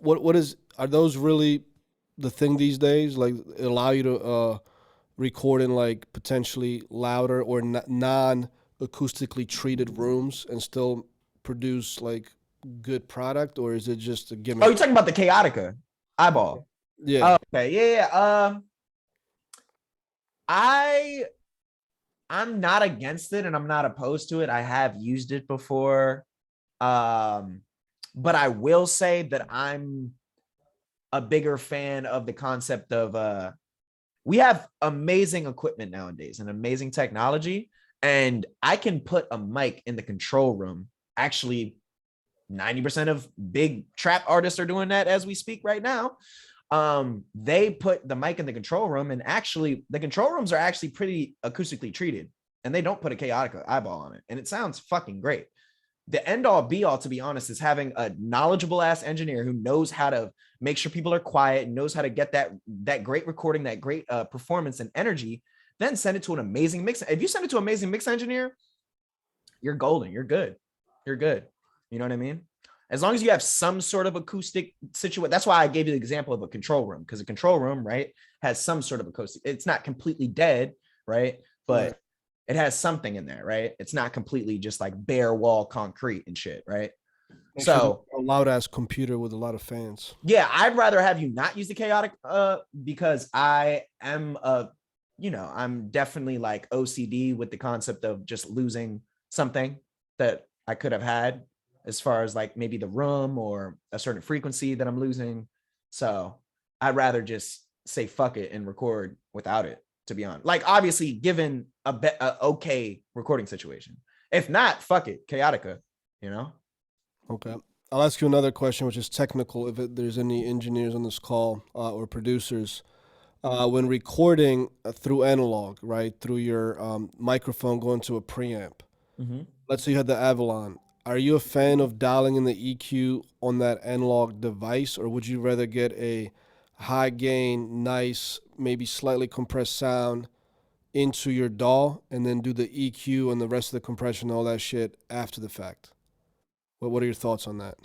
[SPEAKER 2] are those really the thing these days? Like, it allow you to record in like potentially louder or non-acoustically treated rooms and still produce like good product, or is it just a gimmick?
[SPEAKER 1] Oh, you're talking about the Chaotica eyeball?
[SPEAKER 2] Yeah.
[SPEAKER 1] Okay. Yeah. I'm not against it and I'm not opposed to it. I have used it before. But I will say that I'm a bigger fan of the concept of we have amazing equipment nowadays and amazing technology, and I can put a mic in the control room. Actually, 90% of big trap artists are doing that as we speak right now. They put the mic in the control room, and actually the control rooms are actually pretty acoustically treated, and they don't put a Chaotica eyeball on it, and it sounds fucking great. The end all be all, to be honest, is having a knowledgeable ass engineer who knows how to make sure people are quiet and knows how to get that great recording, that great performance and energy, then send it to an amazing mix. If you send it to an amazing mix engineer, you're golden. You're good. You're good. You know what I mean? As long as you have some sort of acoustic situation. That's why I gave you the example of a control room, because a control room, right, has some sort of acoustic. It's not completely dead, right? But it has something in there, right? It's not completely just like bare wall concrete and shit, right?
[SPEAKER 2] Make sure
[SPEAKER 1] So
[SPEAKER 2] a loud ass computer with a lot of fans.
[SPEAKER 1] yeah, I'd rather have you not use the chaotic because I am I'm definitely like OCD with the concept of just losing something that I could have had as far as like maybe the room or a certain frequency that I'm losing. So I'd rather just say fuck it and record without it, to be honest. Like obviously given a okay recording situation. If not, fuck it, chaotica, you know?
[SPEAKER 2] Okay. I'll ask you another question, which is technical. If there's any engineers on this call or producers, when recording through analog, right, through your microphone going to a preamp.
[SPEAKER 1] Mm-hmm.
[SPEAKER 2] Let's say you had the Avalon. Are you a fan of dialing in the EQ on that analog device, or would you rather get a high gain, nice, maybe slightly compressed sound into your DAW and then do the EQ and the rest of the compression, all that shit after the fact? What are your thoughts on that?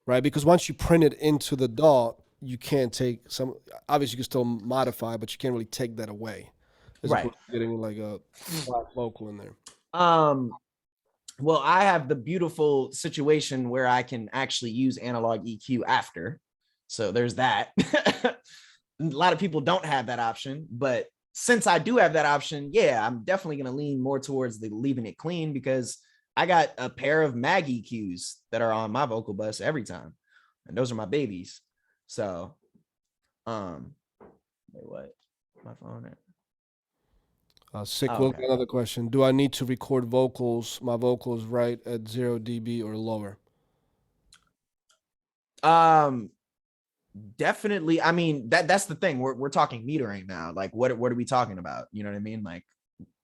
[SPEAKER 2] Right, because once you print it into the DAW, you can't take some. Obviously, you can still modify, but you can't really take that away, as
[SPEAKER 1] Right.
[SPEAKER 2] opposed to getting like a flat vocal in there.
[SPEAKER 1] Well, I have the beautiful situation where I can actually use analog EQ after. So there's that. A lot of people don't have that option, but since I do have that option, yeah, I'm definitely going to lean more towards the leaving it clean because I got a pair of mag EQs that are on my vocal bus every time. And those are my babies. So, wait, what? My phone at?
[SPEAKER 2] Sick
[SPEAKER 1] Oh,
[SPEAKER 2] Will,
[SPEAKER 1] okay.
[SPEAKER 2] another question. Do I need to record my vocals right at 0 dB or lower?
[SPEAKER 1] Definitely. I mean, that's the thing. We're talking metering now. Like what are we talking about? You know what I mean? Like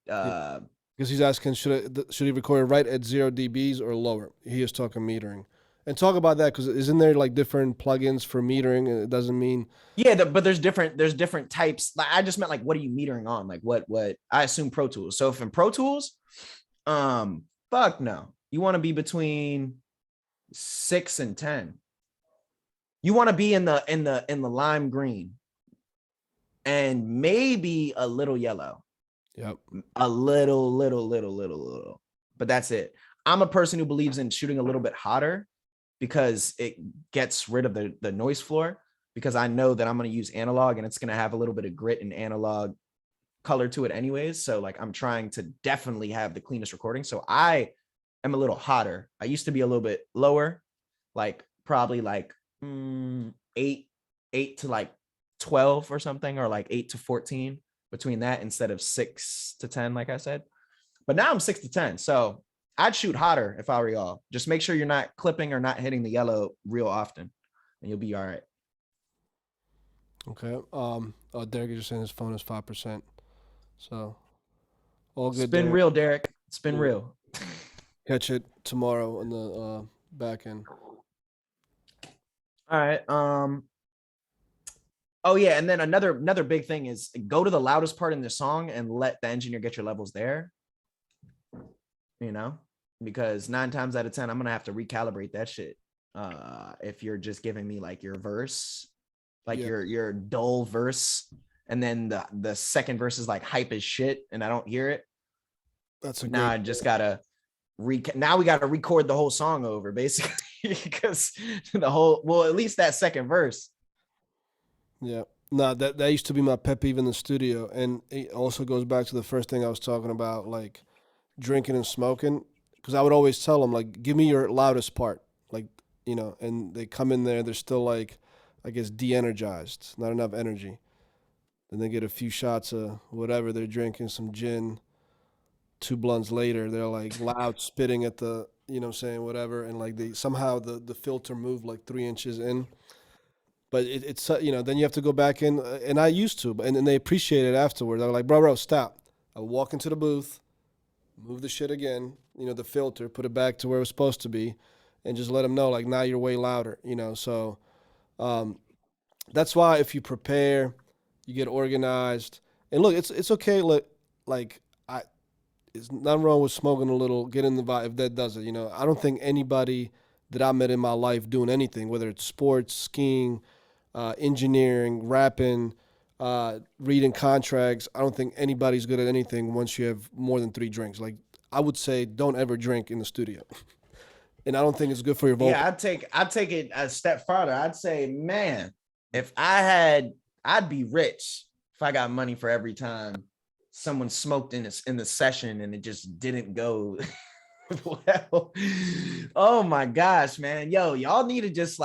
[SPEAKER 2] Because he's asking, should he record it right at 0 dBs or lower? He is talking metering. And talk about that, because isn't there like different plugins for metering? And it doesn't mean
[SPEAKER 1] yeah, but there's different types. Like I just meant like what are you metering on? Like what I assume Pro Tools. So if in Pro Tools, fuck no. You want to be between 6 and 10. You want to be in the lime green and maybe a little yellow.
[SPEAKER 2] Yep.
[SPEAKER 1] A little. But that's it. I'm a person who believes in shooting a little bit hotter because it gets rid of the noise floor, because I know that I'm going to use analog and it's going to have a little bit of grit and analog color to it anyways. So like I'm trying to definitely have the cleanest recording. So I am a little hotter. I used to be a little bit lower, like probably like 8 to like 12 or something, or like 8 to 14, between that instead of 6 to 10, like I said. But now I'm 6 to 10. So I'd shoot hotter if I were y'all. Just make sure you're not clipping or not hitting the yellow real often, and you'll be all right.
[SPEAKER 2] Okay. Derek is just saying his phone is 5%. So all good.
[SPEAKER 1] Spin
[SPEAKER 2] Derek.
[SPEAKER 1] real, Derek. Spin real.
[SPEAKER 2] Catch it tomorrow on the back end.
[SPEAKER 1] All right. Oh yeah, and then another big thing is go to the loudest part in the song and let the engineer get your levels there. You know, because 9 times out of 10, I'm gonna have to recalibrate that shit. If you're just giving me like your verse, like your dull verse, and then the second verse is like hype as shit, and I don't hear it.
[SPEAKER 2] That's a
[SPEAKER 1] now I just gotta now we gotta record the whole song over basically because at least that second verse.
[SPEAKER 2] Yeah. No, that used to be my pet peeve in the studio. And it also goes back to the first thing I was talking about, like drinking and smoking. Because I would always tell them, like, give me your loudest part. Like, and they come in there, they're still like, I guess, de-energized, not enough energy. Then they get a few shots of whatever they're drinking, some gin. 2 blunts later, they're like loud spitting at the, saying whatever. And like somehow the filter moved like 3 inches in. But it's then you have to go back in, and I used to, and then they appreciate it afterward. They're like, bro, stop. I walk into the booth, move the shit again, the filter, put it back to where it was supposed to be, and just let them know, like, now you're way louder, So that's why if you prepare, you get organized, and look, it's okay. Like it's nothing wrong with smoking a little, getting the vibe if that does it. I don't think anybody that I met in my life doing anything, whether it's sports, skiing, engineering, rapping, reading contracts. I don't think anybody's good at anything once you have more than 3 drinks. Like, I would say don't ever drink in the studio. And I don't think it's good for your vocal.
[SPEAKER 1] Yeah, I'd take it a step farther. I'd say, man, if I'd be rich if I got money for every time someone smoked in the session and it just didn't go well. Oh my gosh, man. Yo, y'all need to just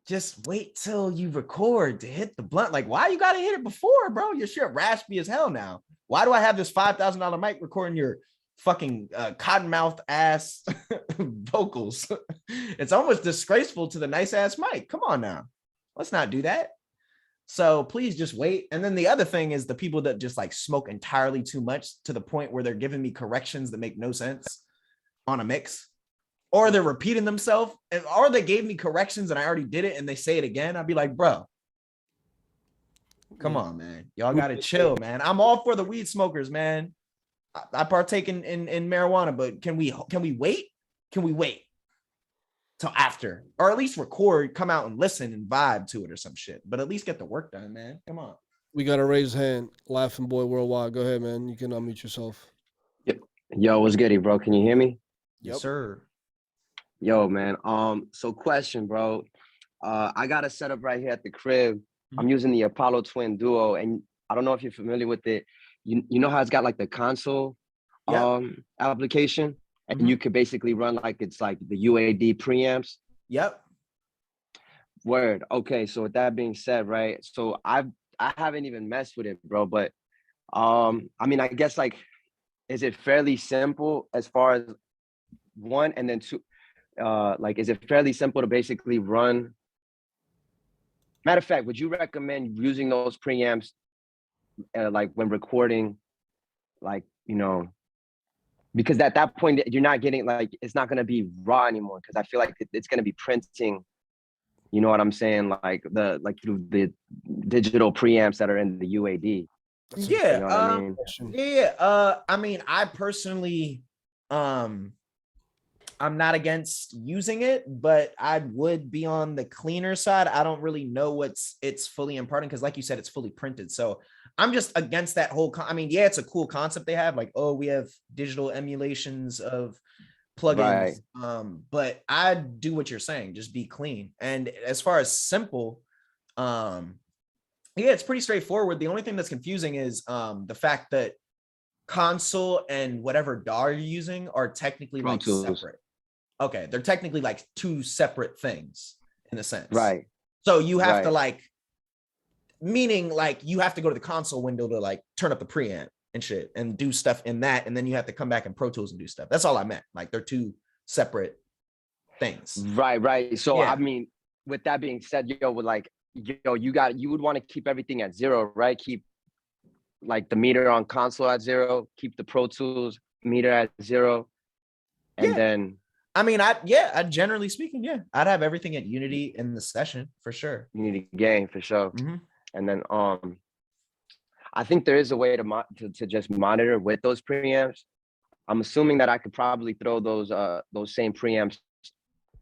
[SPEAKER 1] just wait till you record to hit the blunt. Like, why you gotta hit it before, bro? Your shit raspy as hell now. Why do I have this $5,000 mic recording your fucking cottonmouth ass vocals? It's almost disgraceful to the nice ass mic. Come on now, let's not do that. So please just wait. And then the other thing is the people that just like smoke entirely too much to the point where they're giving me corrections that make no sense on a mix, or they're repeating themselves, or they gave me corrections and I already did it and they say it again. I'd be like, bro, come on, man. Y'all got to chill, man. I'm all for the weed smokers, man. I partake in marijuana, but can we wait? Can we wait till after, or at least record, come out and listen and vibe to it or some shit, but at least get the work done, man. Come on.
[SPEAKER 2] We got a raised hand. Laughing Boy Worldwide. Go ahead, man. You can unmute yourself.
[SPEAKER 4] Yep. Yo, what's goody, bro? Can you hear me?
[SPEAKER 1] Yes, sir.
[SPEAKER 4] Yo, man. So question, bro. I got a setup right here at the crib. I'm using the Apollo Twin Duo, and I don't know if you're familiar with it. You know how it's got like the console application, and you could basically run like it's like the UAD preamps.
[SPEAKER 1] Yep.
[SPEAKER 4] Word. Okay. So with that being said, right? So I haven't even messed with it, bro. But I mean, I guess like, is it fairly simple as far as one, and then two? Like, is it fairly simple to basically run? Matter of fact, would you recommend using those preamps like when recording, like, you know, because at that point you're not getting like, it's not going to be raw anymore, because I feel like it's going to be printing, you know what I'm saying, like through the digital preamps that are in the UAD.
[SPEAKER 1] Yeah.
[SPEAKER 4] You know what I mean?
[SPEAKER 1] Yeah. I mean, I personally, I'm not against using it, but I would be on the cleaner side. I don't really know it's fully imparting, because like you said, it's fully printed. So I'm just against that whole, I mean, yeah, it's a cool concept they have, like, oh, we have digital emulations of plugins. Right. But I do what you're saying, just be clean. And as far as simple, yeah, it's pretty straightforward. The only thing that's confusing is the fact that console and whatever DAW you're using are technically like separate. Okay, they're technically like 2 separate things in a sense.
[SPEAKER 4] Right.
[SPEAKER 1] So you have to like, meaning like you have to go to the console window to like turn up the preamp and shit and do stuff in that, and then you have to come back in Pro Tools and do stuff. That's all I meant. Like, they're 2 separate things.
[SPEAKER 4] Right. So yeah. I mean, with that being said, yo, with like, yo, you would want to keep everything at 0, right? Keep like the meter on console at 0, keep the Pro Tools meter at 0, and then.
[SPEAKER 1] I mean, I generally speaking, yeah, I'd have everything at Unity in the session for sure.
[SPEAKER 4] Unity gain for sure. And then I think there is a way to just monitor with those preamps. I'm assuming that I could probably throw those same preamps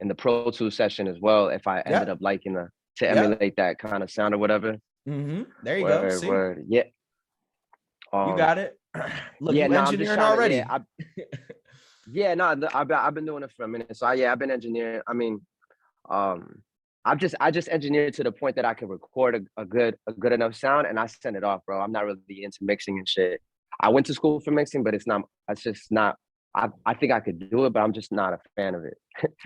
[SPEAKER 4] in the Pro Tools session as well if I ended up liking to emulate that kind of sound or whatever.
[SPEAKER 1] There you go. See?
[SPEAKER 4] Word. Yeah.
[SPEAKER 1] You got it. Look, you engineering already.
[SPEAKER 4] I've been doing it for a minute. So I've been engineering. I mean, I just engineered to the point that I can record a good enough sound, and I send it off, bro. I'm not really into mixing and shit. I went to school for mixing, but it's just not. I think I could do it, but I'm just not a fan of it.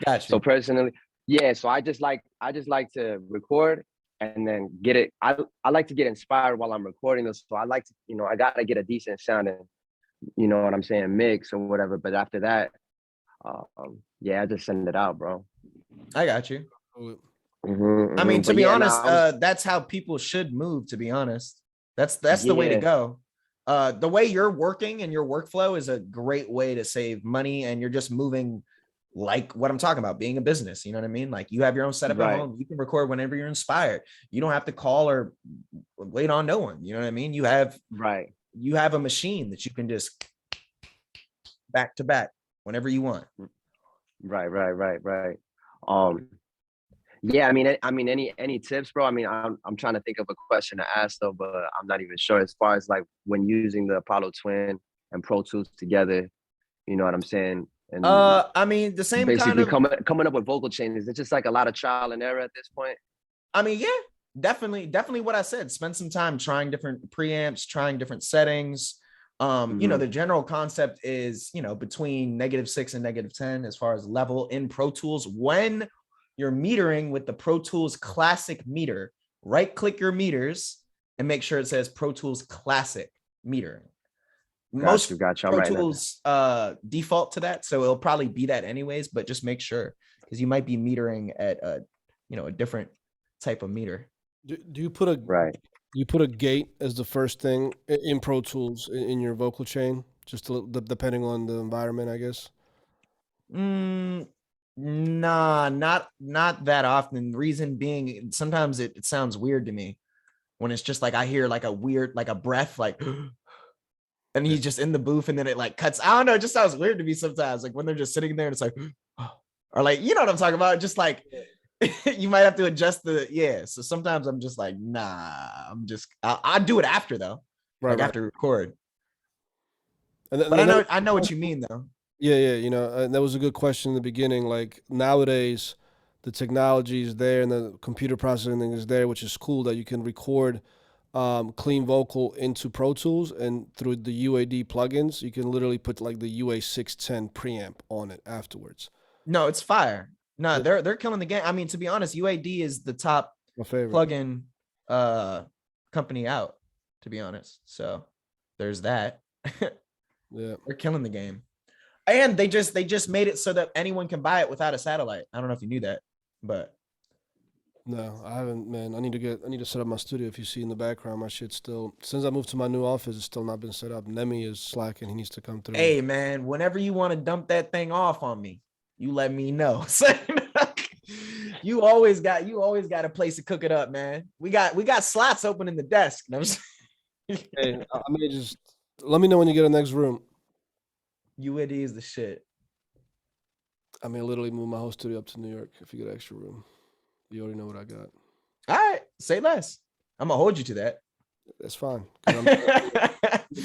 [SPEAKER 1] Gotcha.
[SPEAKER 4] So personally, yeah. So I just like to record and then get it. I like to get inspired while I'm recording this. So I like to, you know, I gotta get a decent sound and, you know what I'm saying, mix or whatever. But after that, I just send it out, bro.
[SPEAKER 1] I got you. I mean, to be honest, that's how people should move, to be honest. That's the way to go. The way you're working and your workflow is a great way to save money, and you're just moving like what I'm talking about, being a business. You know what I mean? Like, you have your own setup at home. You can record whenever you're inspired. You don't have to call or wait on no one. You know what I mean? You have a machine that you can just back to back whenever you want.
[SPEAKER 4] Right. Yeah, I mean, any tips, bro? I mean, I'm trying to think of a question to ask though, but I'm not even sure. As far as like when using the Apollo Twin and Pro Tools together, you know what I'm saying? And
[SPEAKER 1] I mean, the same kind
[SPEAKER 4] basically
[SPEAKER 1] of,
[SPEAKER 4] coming up with vocal changes. It's just like a lot of trial and error at this point.
[SPEAKER 1] I mean, yeah, definitely what I said. Spend some time trying different preamps, trying different settings. You know, the general concept is, you know, between -6 and -10 as far as level in Pro Tools. When you're metering with the Pro Tools Classic meter, right click your meters and make sure it says Pro Tools Classic metering. Most
[SPEAKER 4] Got you. I'm
[SPEAKER 1] Pro
[SPEAKER 4] writing that down.
[SPEAKER 1] Tools default to that, so it'll probably be that anyways, but just make sure, because you might be metering at a, you know, a different type of meter.
[SPEAKER 2] Do you put a
[SPEAKER 4] Right.
[SPEAKER 2] you put a gate as the first thing in Pro Tools in your vocal chain, just depending on the environment, I guess?
[SPEAKER 1] Nah, not that often. Reason being, sometimes it sounds weird to me when it's just like I hear like a weird, like a breath, like, and he's just in the booth, and then it like cuts. I don't know, it just sounds weird to me sometimes. Like when they're just sitting there and it's like, or like, you know what I'm talking about? Just like you might have to adjust the, yeah. So sometimes I'm just like, nah, I'll do it after though, like after record. But I know what you mean though.
[SPEAKER 2] Yeah, you know, and that was a good question in the beginning. Like nowadays, the technology is there and the computer processing is there, which is cool that you can record clean vocal into Pro Tools, and through the UAD plugins, you can literally put like the UA610 preamp on it afterwards.
[SPEAKER 1] No, it's fire. No, they're killing the game. I mean, to be honest, UAD is the top
[SPEAKER 2] My favorite
[SPEAKER 1] plugin company out, to be honest. So there's that.
[SPEAKER 2] Yeah,
[SPEAKER 1] they're killing the game. And they just made it so that anyone can buy it without a satellite. I don't know if you knew that, but
[SPEAKER 2] no, I haven't, man. I need to set up my studio. If you see in the background, my shit's still, since I moved to my new office, it's still not been set up. Nemi is slacking. He needs to come through.
[SPEAKER 1] hey man, whenever you want to dump that thing off on me, you let me know. you always got a place to cook it up, man. We got slots open in the desk.
[SPEAKER 2] Hey, I mean, just let me know when you get a next room.
[SPEAKER 1] UAD is the shit.
[SPEAKER 2] I mean, literally move my whole studio up to New York if you get an extra room. You already know what I got.
[SPEAKER 1] All right, say less. I'm gonna hold you to that.
[SPEAKER 2] That's fine.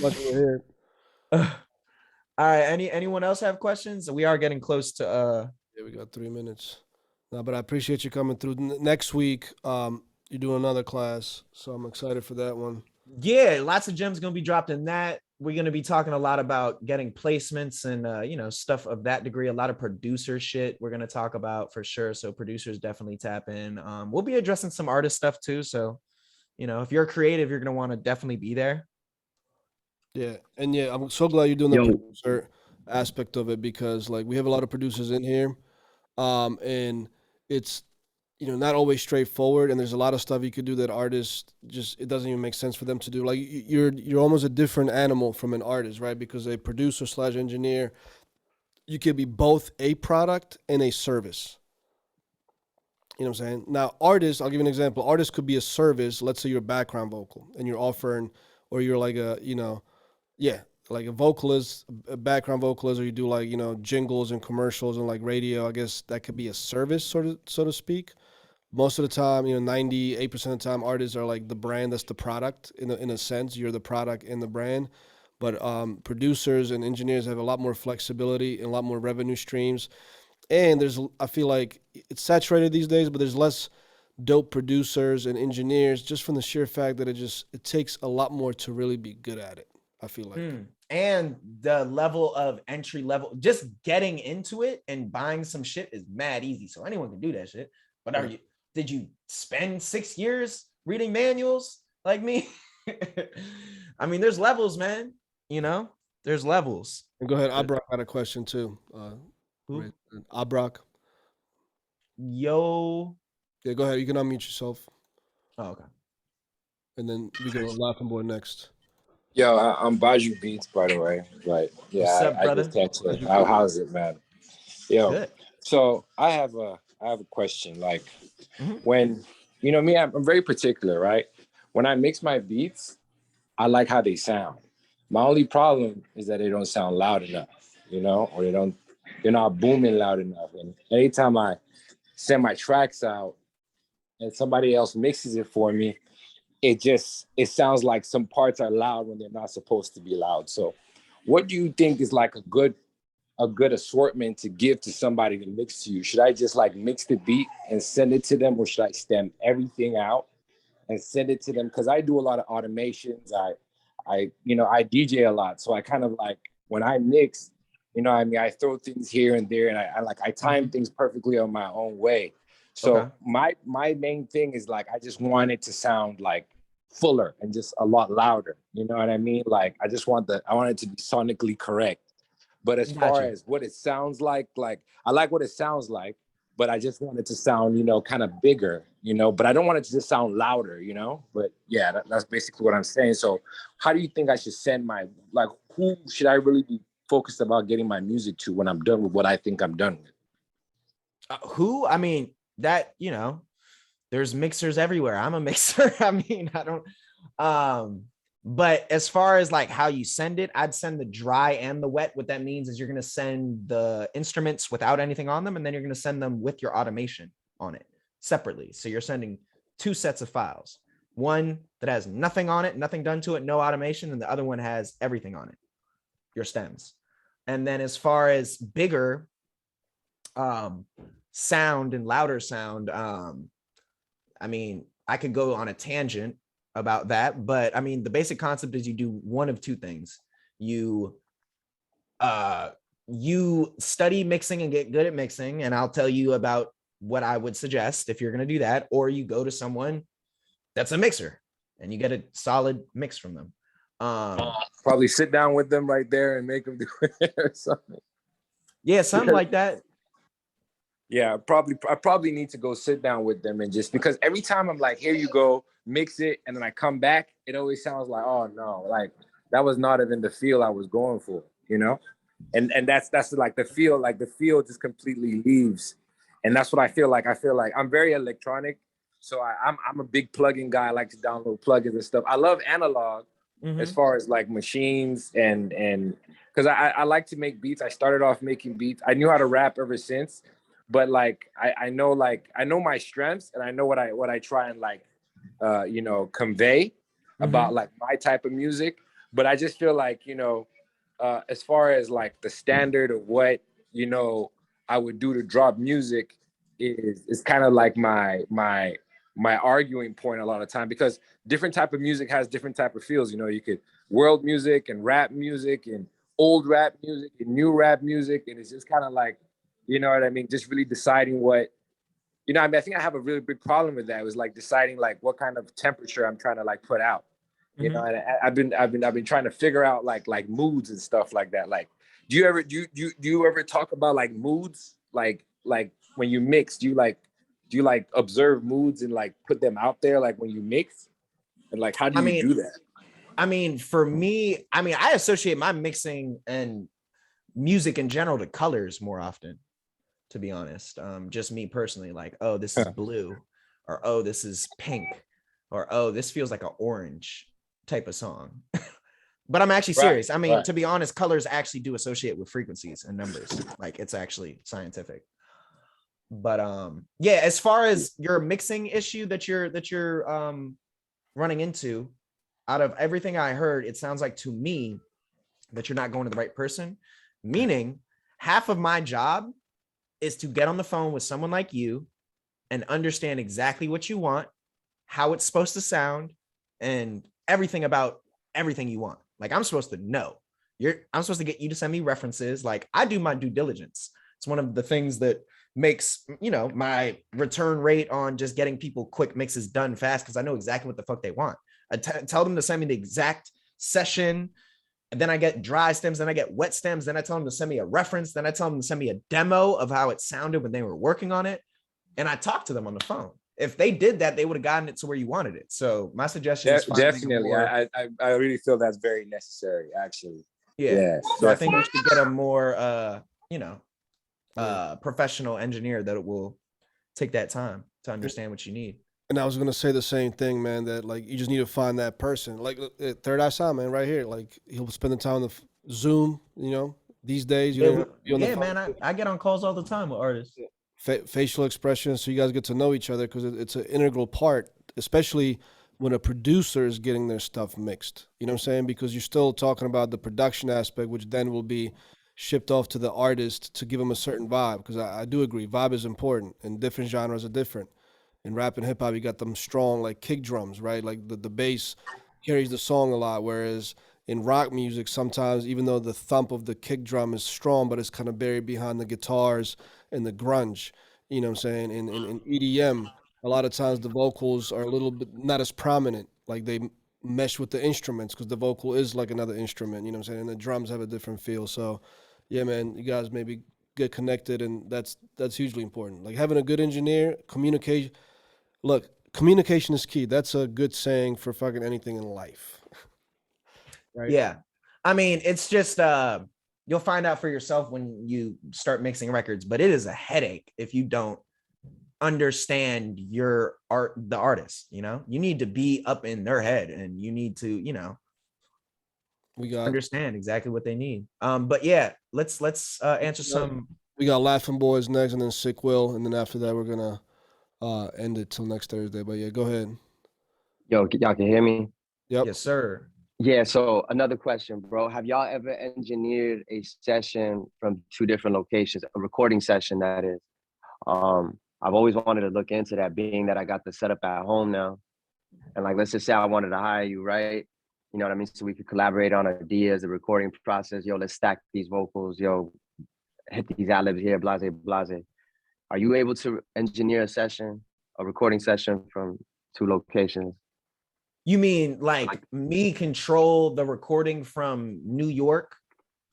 [SPEAKER 2] Much here.
[SPEAKER 1] All right. Anyone else have questions? We are getting close to.
[SPEAKER 2] Yeah, we got 3 minutes. No, but I appreciate you coming through. Next week, you're doing another class, so I'm excited for that one.
[SPEAKER 1] Yeah, lots of gems gonna be dropped in that. We're gonna be talking a lot about getting placements and you know, stuff of that degree. A lot of producer shit we're gonna talk about for sure. So producers definitely tap in. We'll be addressing some artist stuff too. So, you know, if you're creative, you're gonna want to definitely be there.
[SPEAKER 2] Yeah, and yeah, I'm so glad you're doing the producer aspect of it, because like we have a lot of producers in here, and it's, you know, not always straightforward, and there's a lot of stuff you could do that artists just, it doesn't even make sense for them to do. Like you're almost a different animal from an artist, right? Because a producer / engineer, you could be both a product and a service. You know what I'm saying? Now, artists, I'll give you an example. Artists could be a service. Let's say you're a background vocal and you're offering, or you're like a, you know, yeah, like a vocalist, a background vocalist, or you do like, you know, jingles and commercials and like radio. I guess that could be a service, so to speak. Most of the time, you know, 98% of the time, artists are like the brand that's the product. In a sense, you're the product in the brand. But producers and engineers have a lot more flexibility and a lot more revenue streams. And I feel like it's saturated these days, but there's less dope producers and engineers just from the sheer fact that it takes a lot more to really be good at it, I feel like.
[SPEAKER 1] And the level of entry level, just getting into it and buying some shit is mad easy. So anyone can do that shit. But did you spend 6 years reading manuals like me? I mean, there's levels, man. You know, there's levels.
[SPEAKER 2] And go ahead. Abrock had a question too.
[SPEAKER 1] Who?
[SPEAKER 2] Abrock.
[SPEAKER 1] Yo.
[SPEAKER 2] Yeah, go ahead. You can unmute yourself.
[SPEAKER 1] Oh, okay.
[SPEAKER 2] And then we go to Laughing Boy next.
[SPEAKER 5] Yo, I'm Baju Beats, by the way. But yeah,
[SPEAKER 1] what's up, brother?
[SPEAKER 5] I just catch it. How's it, man? Yo,
[SPEAKER 1] good.
[SPEAKER 5] So I have a question. Like, when, you know me, I'm very particular, right? When I mix my beats, I like how they sound. My only problem is that they don't sound loud enough, you know, or they're not booming loud enough. And anytime I send my tracks out, and somebody else mixes it for me, it sounds like some parts are loud when they're not supposed to be loud. So what do you think is like a good assortment to give to somebody to mix to you? Should I just like mix the beat and send it to them, or should I stem everything out and send it to them? Because I do a lot of automations. I I DJ a lot, so I kind of like when I mix, I mean, I throw things here and there, and I time things perfectly on my own way. So my main thing is like I just want it to sound like fuller and just a lot louder. You know what I mean? Like I want it to be sonically correct. But as far as what it sounds like I like what it sounds like, but I just want it to sound, kind of bigger, but I don't want it to just sound louder, But yeah, that's basically what I'm saying. So how do you think I should send who should I really be focused about getting my music to when I'm done with what I think I'm done with?
[SPEAKER 1] Who? I mean, that, there's mixers everywhere. I'm a mixer. I mean, I don't, but as far as like how you send it, I'd send the dry and the wet. What that means is you're going to send the instruments without anything on them, and then you're going to send them with your automation on it separately. So you're sending 2 sets of files, one that has nothing on it, nothing done to it, no automation, and the other one has everything on it, your stems. And then as far as bigger sound and louder sound, I mean, I could go on a tangent about that, but I mean, the basic concept is you do one of 2 things. You study mixing and get good at mixing, and I'll tell you about what I would suggest if you're going to do that, or you go to someone that's a mixer and you get a solid mix from them.
[SPEAKER 5] Probably sit down with them right there and make them do it or something.
[SPEAKER 1] Yeah, something like that.
[SPEAKER 5] Yeah, I probably need to go sit down with them, and just because every time I'm like, here you go, mix it, and then I come back, it always sounds like, oh no, like that was not even the feel I was going for, and that's like the feel just completely leaves, and that's what I feel like. I'm very electronic, so I'm a big plugin guy. I like to download plugins and stuff. I love analog as far as like machines and because I like to make beats. I started off making beats. I knew how to rap ever since. But like I know my strengths, and I know what I try and like convey about like my type of music. But I just feel like as far as like the standard of what I would do to drop music is kind of like my arguing point a lot of time, because different type of music has different type of feels. You could world music and rap music and old rap music and new rap music, and it's just kind of like, you know what I mean? Just really deciding what, I mean, I think I have a really big problem with that. It was like deciding like what kind of temperature I'm trying to like put out, and I've been trying to figure out like moods and stuff like that. Like, do you ever talk about like moods? Like when you mix, do you like observe moods and like put them out there? Like when you mix, and like, how do you do that?
[SPEAKER 1] I mean, for me, I associate my mixing and music in general to colors more often, to be honest. Just me personally, like, oh, this is blue, or oh, this is pink, or oh, this feels like an orange type of song. But I'm actually serious. I mean, to be honest, colors actually do associate with frequencies and numbers. Like, it's actually scientific. But yeah, as far as your mixing issue that you're running into, out of everything I heard, it sounds like to me that you're not going to the right person. Meaning, half of my job is to get on the phone with someone like you and understand exactly what you want, how it's supposed to sound, and everything about everything you want. Like, I'm supposed to know. I'm supposed to get you to send me references. Like, I do my due diligence. It's one of the things that makes, my return rate on just getting people quick mixes done fast, because I know exactly what the fuck they want. I tell them to send me the exact session, and then I get dry stems, then I get wet stems, then I tell them to send me a reference, then I tell them to send me a demo of how it sounded when they were working on it, and I talk to them on the phone. If they did that, they would have gotten it to where you wanted it. So my suggestion is
[SPEAKER 5] definitely. I really feel that's very necessary, actually.
[SPEAKER 1] Yeah. So I think you should get a more professional engineer that will take that time to understand what you need.
[SPEAKER 2] And I was gonna say the same thing, man. That like you just need to find that person. Like Third Eye Sound, man, right here. Like he'll spend the time on the Zoom. These days,
[SPEAKER 1] yeah, man. I get on calls all the time with artists.
[SPEAKER 2] facial expressions, so you guys get to know each other, because it's an integral part, especially when a producer is getting their stuff mixed. You know what I'm saying? Because you're still talking about the production aspect, which then will be shipped off to the artist to give them a certain vibe. Because I do agree, vibe is important, and different genres are different. In rap and hip hop, you got them strong like kick drums, right? Like the bass carries the song a lot. Whereas in rock music, sometimes even though the thump of the kick drum is strong, but it's kind of buried behind the guitars and the grunge. You know what I'm saying? In EDM, a lot of times the vocals are a little bit not as prominent. Like they mesh with the instruments because the vocal is like another instrument. You know what I'm saying? And the drums have a different feel. So, yeah, man, you guys maybe get connected, and that's hugely important. Like having a good engineer, communication. Look, communication is key. That's a good saying for fucking anything in life. Right?
[SPEAKER 1] Yeah. I mean, it's just you'll find out for yourself when you start mixing records, but it is a headache if you don't understand your art, the artist. You know, you need to be up in their head, and you need to, you know, understand exactly what they need. But yeah, let's answer some.
[SPEAKER 2] We got Laughing Boys next, and then Sick Will, and then after that we're gonna end it till next Thursday. But yeah, go ahead.
[SPEAKER 4] Yo, y'all can hear me?
[SPEAKER 2] Yep.
[SPEAKER 1] Yes, sir.
[SPEAKER 4] Yeah, so another question, bro. Have y'all ever engineered a session from 2 different locations, a recording session that is? I've always wanted to look into that, being that I got the setup at home now. And like, let's just say I wanted to hire you, right? You know what I mean? So we could collaborate on ideas, the recording process. Yo, let's stack these vocals. Yo, hit these ad-libs here, blase, blase. Are you able to engineer a session, a recording session from 2 locations?
[SPEAKER 1] You mean like me control the recording from New York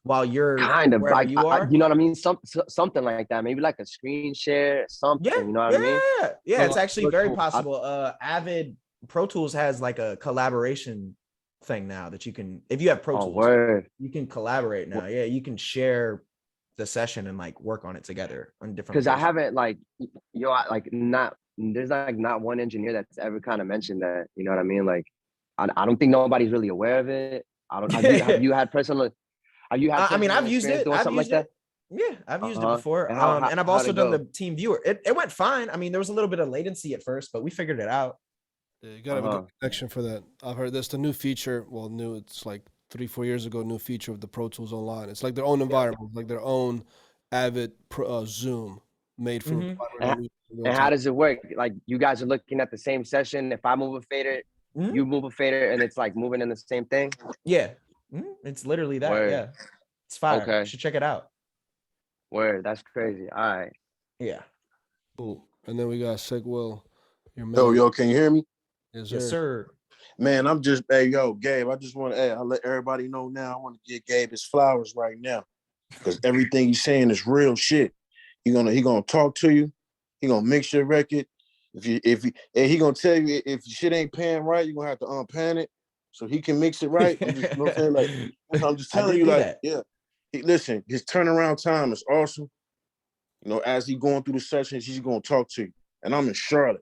[SPEAKER 1] while you're
[SPEAKER 4] kind of
[SPEAKER 1] wherever
[SPEAKER 4] like
[SPEAKER 1] you are?
[SPEAKER 4] you know what I mean? Something like that. Maybe like a screen share, something.
[SPEAKER 1] Yeah,
[SPEAKER 4] you know what I mean?
[SPEAKER 1] Yeah, it's actually very
[SPEAKER 4] cool.
[SPEAKER 1] possible. Avid Pro Tools has like a collaboration thing now that you can, if you have Pro Tools,
[SPEAKER 4] word.
[SPEAKER 1] you can collaborate now. Yeah, you can share the session and like work on it together on different.
[SPEAKER 4] Because I haven't like, yo, there's like not one engineer that's ever kind of mentioned that. You know what I mean? Like, I don't think nobody's really aware of it. I don't. Have you had personal? Have you had?
[SPEAKER 1] I mean, I've used it.
[SPEAKER 4] I've used it.
[SPEAKER 1] Yeah, I've used it before.
[SPEAKER 4] And,
[SPEAKER 1] and I've also done the team viewer. It went fine. I mean, there was a little bit of latency at first, but we figured it out.
[SPEAKER 2] Yeah, you gotta have a good connection for that. I've heard that's the new feature. Well, new. It's like 3-4 years ago. New feature of the Pro Tools Online. It's like their own environment, like their own Avid Zoom made for.
[SPEAKER 4] And how does it work? Like you guys are looking at the same session. If I move a fader, you move a fader, and it's like moving in the same thing.
[SPEAKER 1] Yeah, it's literally that. Word. Yeah, it's fire. Okay, you should check it out.
[SPEAKER 4] Word, that's crazy. All right.
[SPEAKER 1] Yeah.
[SPEAKER 2] Cool. And then we got Sick Will.
[SPEAKER 6] Yo, can you hear me?
[SPEAKER 2] Yes, sir.
[SPEAKER 1] Yes, sir.
[SPEAKER 6] Man, I'm just, yo, Gabe, I just want to, I'll let everybody know now. I want to give Gabe his flowers right now, because everything he's saying is real shit. He gonna talk to you. He gonna mix your record. And he gonna tell you if shit ain't pan right, you're gonna have to unpan it so he can mix it right. I'm just, you know what I'm saying? Like, I'm just telling you, like, that. Yeah. Listen, his turnaround time is awesome. You know, as he going through the sessions, he's gonna talk to you. And I'm in Charlotte.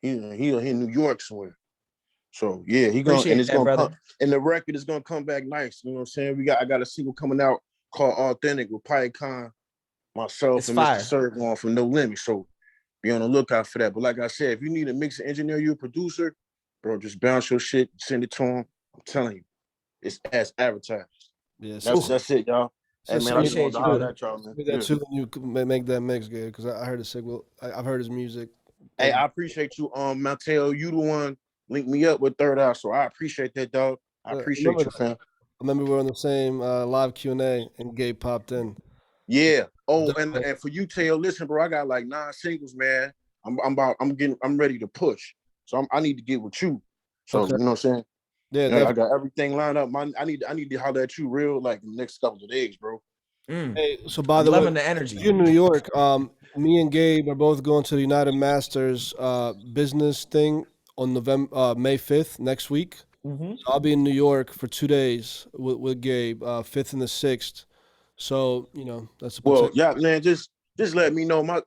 [SPEAKER 6] He in New York somewhere. So yeah, he gonna and it's gonna come, and the record is gonna come back nice. You know what I'm saying? I got a single coming out called Authentic with PyCon, myself, it's and fire. Mr. Sergon from No Limit. So be on the lookout for that. But like I said, if you need a mixer engineer, you're a producer, bro, just bounce your shit, send it to him. I'm telling you, it's as advertised.
[SPEAKER 2] Yeah,
[SPEAKER 6] that's it, y'all. Hey man, I just want to holler at y'all, man.
[SPEAKER 2] That too, when you make that mix, Gabe, because I heard Sick Will. I've heard his music.
[SPEAKER 6] Hey, I appreciate you, Mateo. You the one linked me up with Third Eye, so I appreciate that, dog. I appreciate you, fam.
[SPEAKER 2] I remember we were on the same live Q&A, and Gabe popped in.
[SPEAKER 6] Yeah. Oh, and for you, Teo, listen, bro, I got like 9 singles, man. I'm ready to push. So I need to get with you. So you know what I'm saying? Yeah, I got everything lined up. I need to holler at you real like in the next couple of days, bro.
[SPEAKER 2] Hey, so by the way,
[SPEAKER 1] loving the energy.
[SPEAKER 2] You're in New York. Me and Gabe are both going to the United Masters business thing on May 5th next week. So I'll be in New York for 2 days with Gabe, 5th and the 6th. So you know that's
[SPEAKER 6] yeah, man. Just let me know. My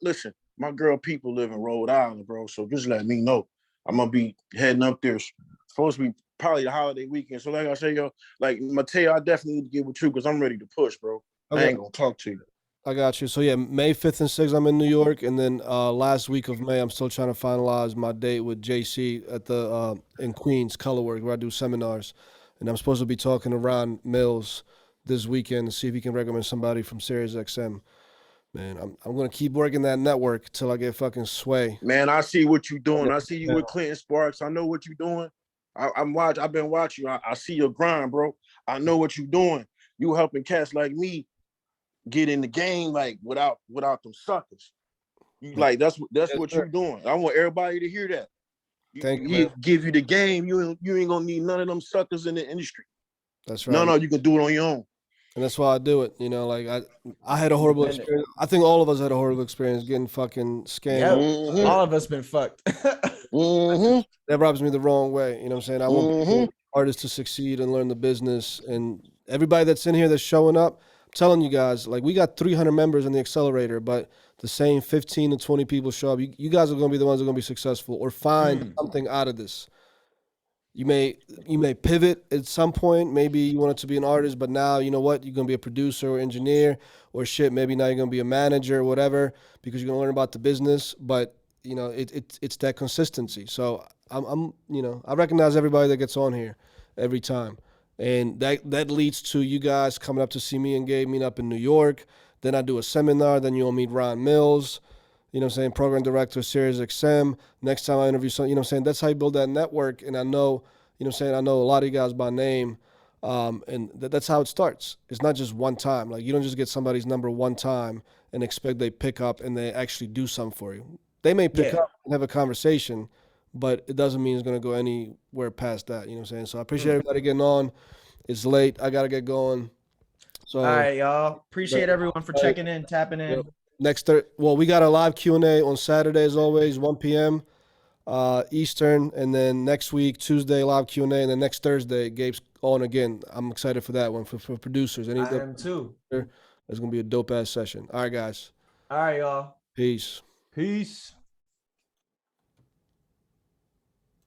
[SPEAKER 6] girl people live in Rhode Island, bro. So just let me know. I'm gonna be heading up there. It's supposed to be probably the holiday weekend. So like I say, yo, like Mateo, I definitely need to get with you because I'm ready to push, bro. Okay. I ain't gonna talk to you.
[SPEAKER 2] I got you. So yeah, May 5th and 6th, I'm in New York, and then last week of May, I'm still trying to finalize my date with JC at the in Queens Colorwork, where I do seminars, and I'm supposed to be talking to Ron Mills this weekend to see if he can recommend somebody from Sirius XM. Man, I'm gonna keep working that network till I get fucking sway.
[SPEAKER 6] Man, I see what you're doing. I see you with Clinton Sparks. I know what you're doing. I've been watching you. I see your grind, bro. I know what you're doing. You helping cats like me get in the game, like without them suckers. You like that's what you're doing. I want everybody to hear that.
[SPEAKER 2] Thank you,
[SPEAKER 6] He
[SPEAKER 2] man.
[SPEAKER 6] give you the game. You ain't gonna need none of them suckers in the industry.
[SPEAKER 2] That's right.
[SPEAKER 6] No, you can do it on your own.
[SPEAKER 2] And that's why I do it. You know, like I had a horrible experience. I think all of us had a horrible experience getting fucking scammed.
[SPEAKER 1] Yeah, all of us been fucked.
[SPEAKER 2] That rubs me the wrong way. You know what I'm saying? I want artists to succeed and learn the business. And everybody that's in here that's showing up, I'm telling you guys, like we got 300 members in the accelerator, but the same 15 to 20 people show up. You guys are going to be the ones that are going to be successful or find something out of this. You may pivot at some point. Maybe you wanted to be an artist, but now you know what? You're gonna be a producer or engineer or shit. Maybe now you're gonna be a manager or whatever because you're gonna learn about the business. But you know, it's that consistency. So I'm I recognize everybody that gets on here every time, and that leads to you guys coming up to see me and Gabe meet up in New York. Then I do a seminar. Then you'll meet Ron Mills. You know what I'm saying? Program director, Sirius XM. Next time I interview someone, you know what I'm saying? That's how you build that network. And I know, you know what I'm saying? I know a lot of you guys by name. And that's how it starts. It's not just one time. Like you don't just get somebody's number one time and expect they pick up and they actually do something for you. They may pick up and have a conversation, but it doesn't mean it's going to go anywhere past that. You know what I'm saying? So I appreciate everybody getting on. It's late. I got to get going. So,
[SPEAKER 1] all right, y'all. Appreciate everyone for checking in, tapping in.
[SPEAKER 2] We got a live Q&A on Saturday as always, 1 p.m. Eastern, and then next week Tuesday live Q&A, and then next Thursday Gabe's on again. I'm excited for that one for producers.
[SPEAKER 1] I am too.
[SPEAKER 2] It's gonna be a dope ass session. All right, guys.
[SPEAKER 1] All right, y'all.
[SPEAKER 2] Peace.
[SPEAKER 1] Peace.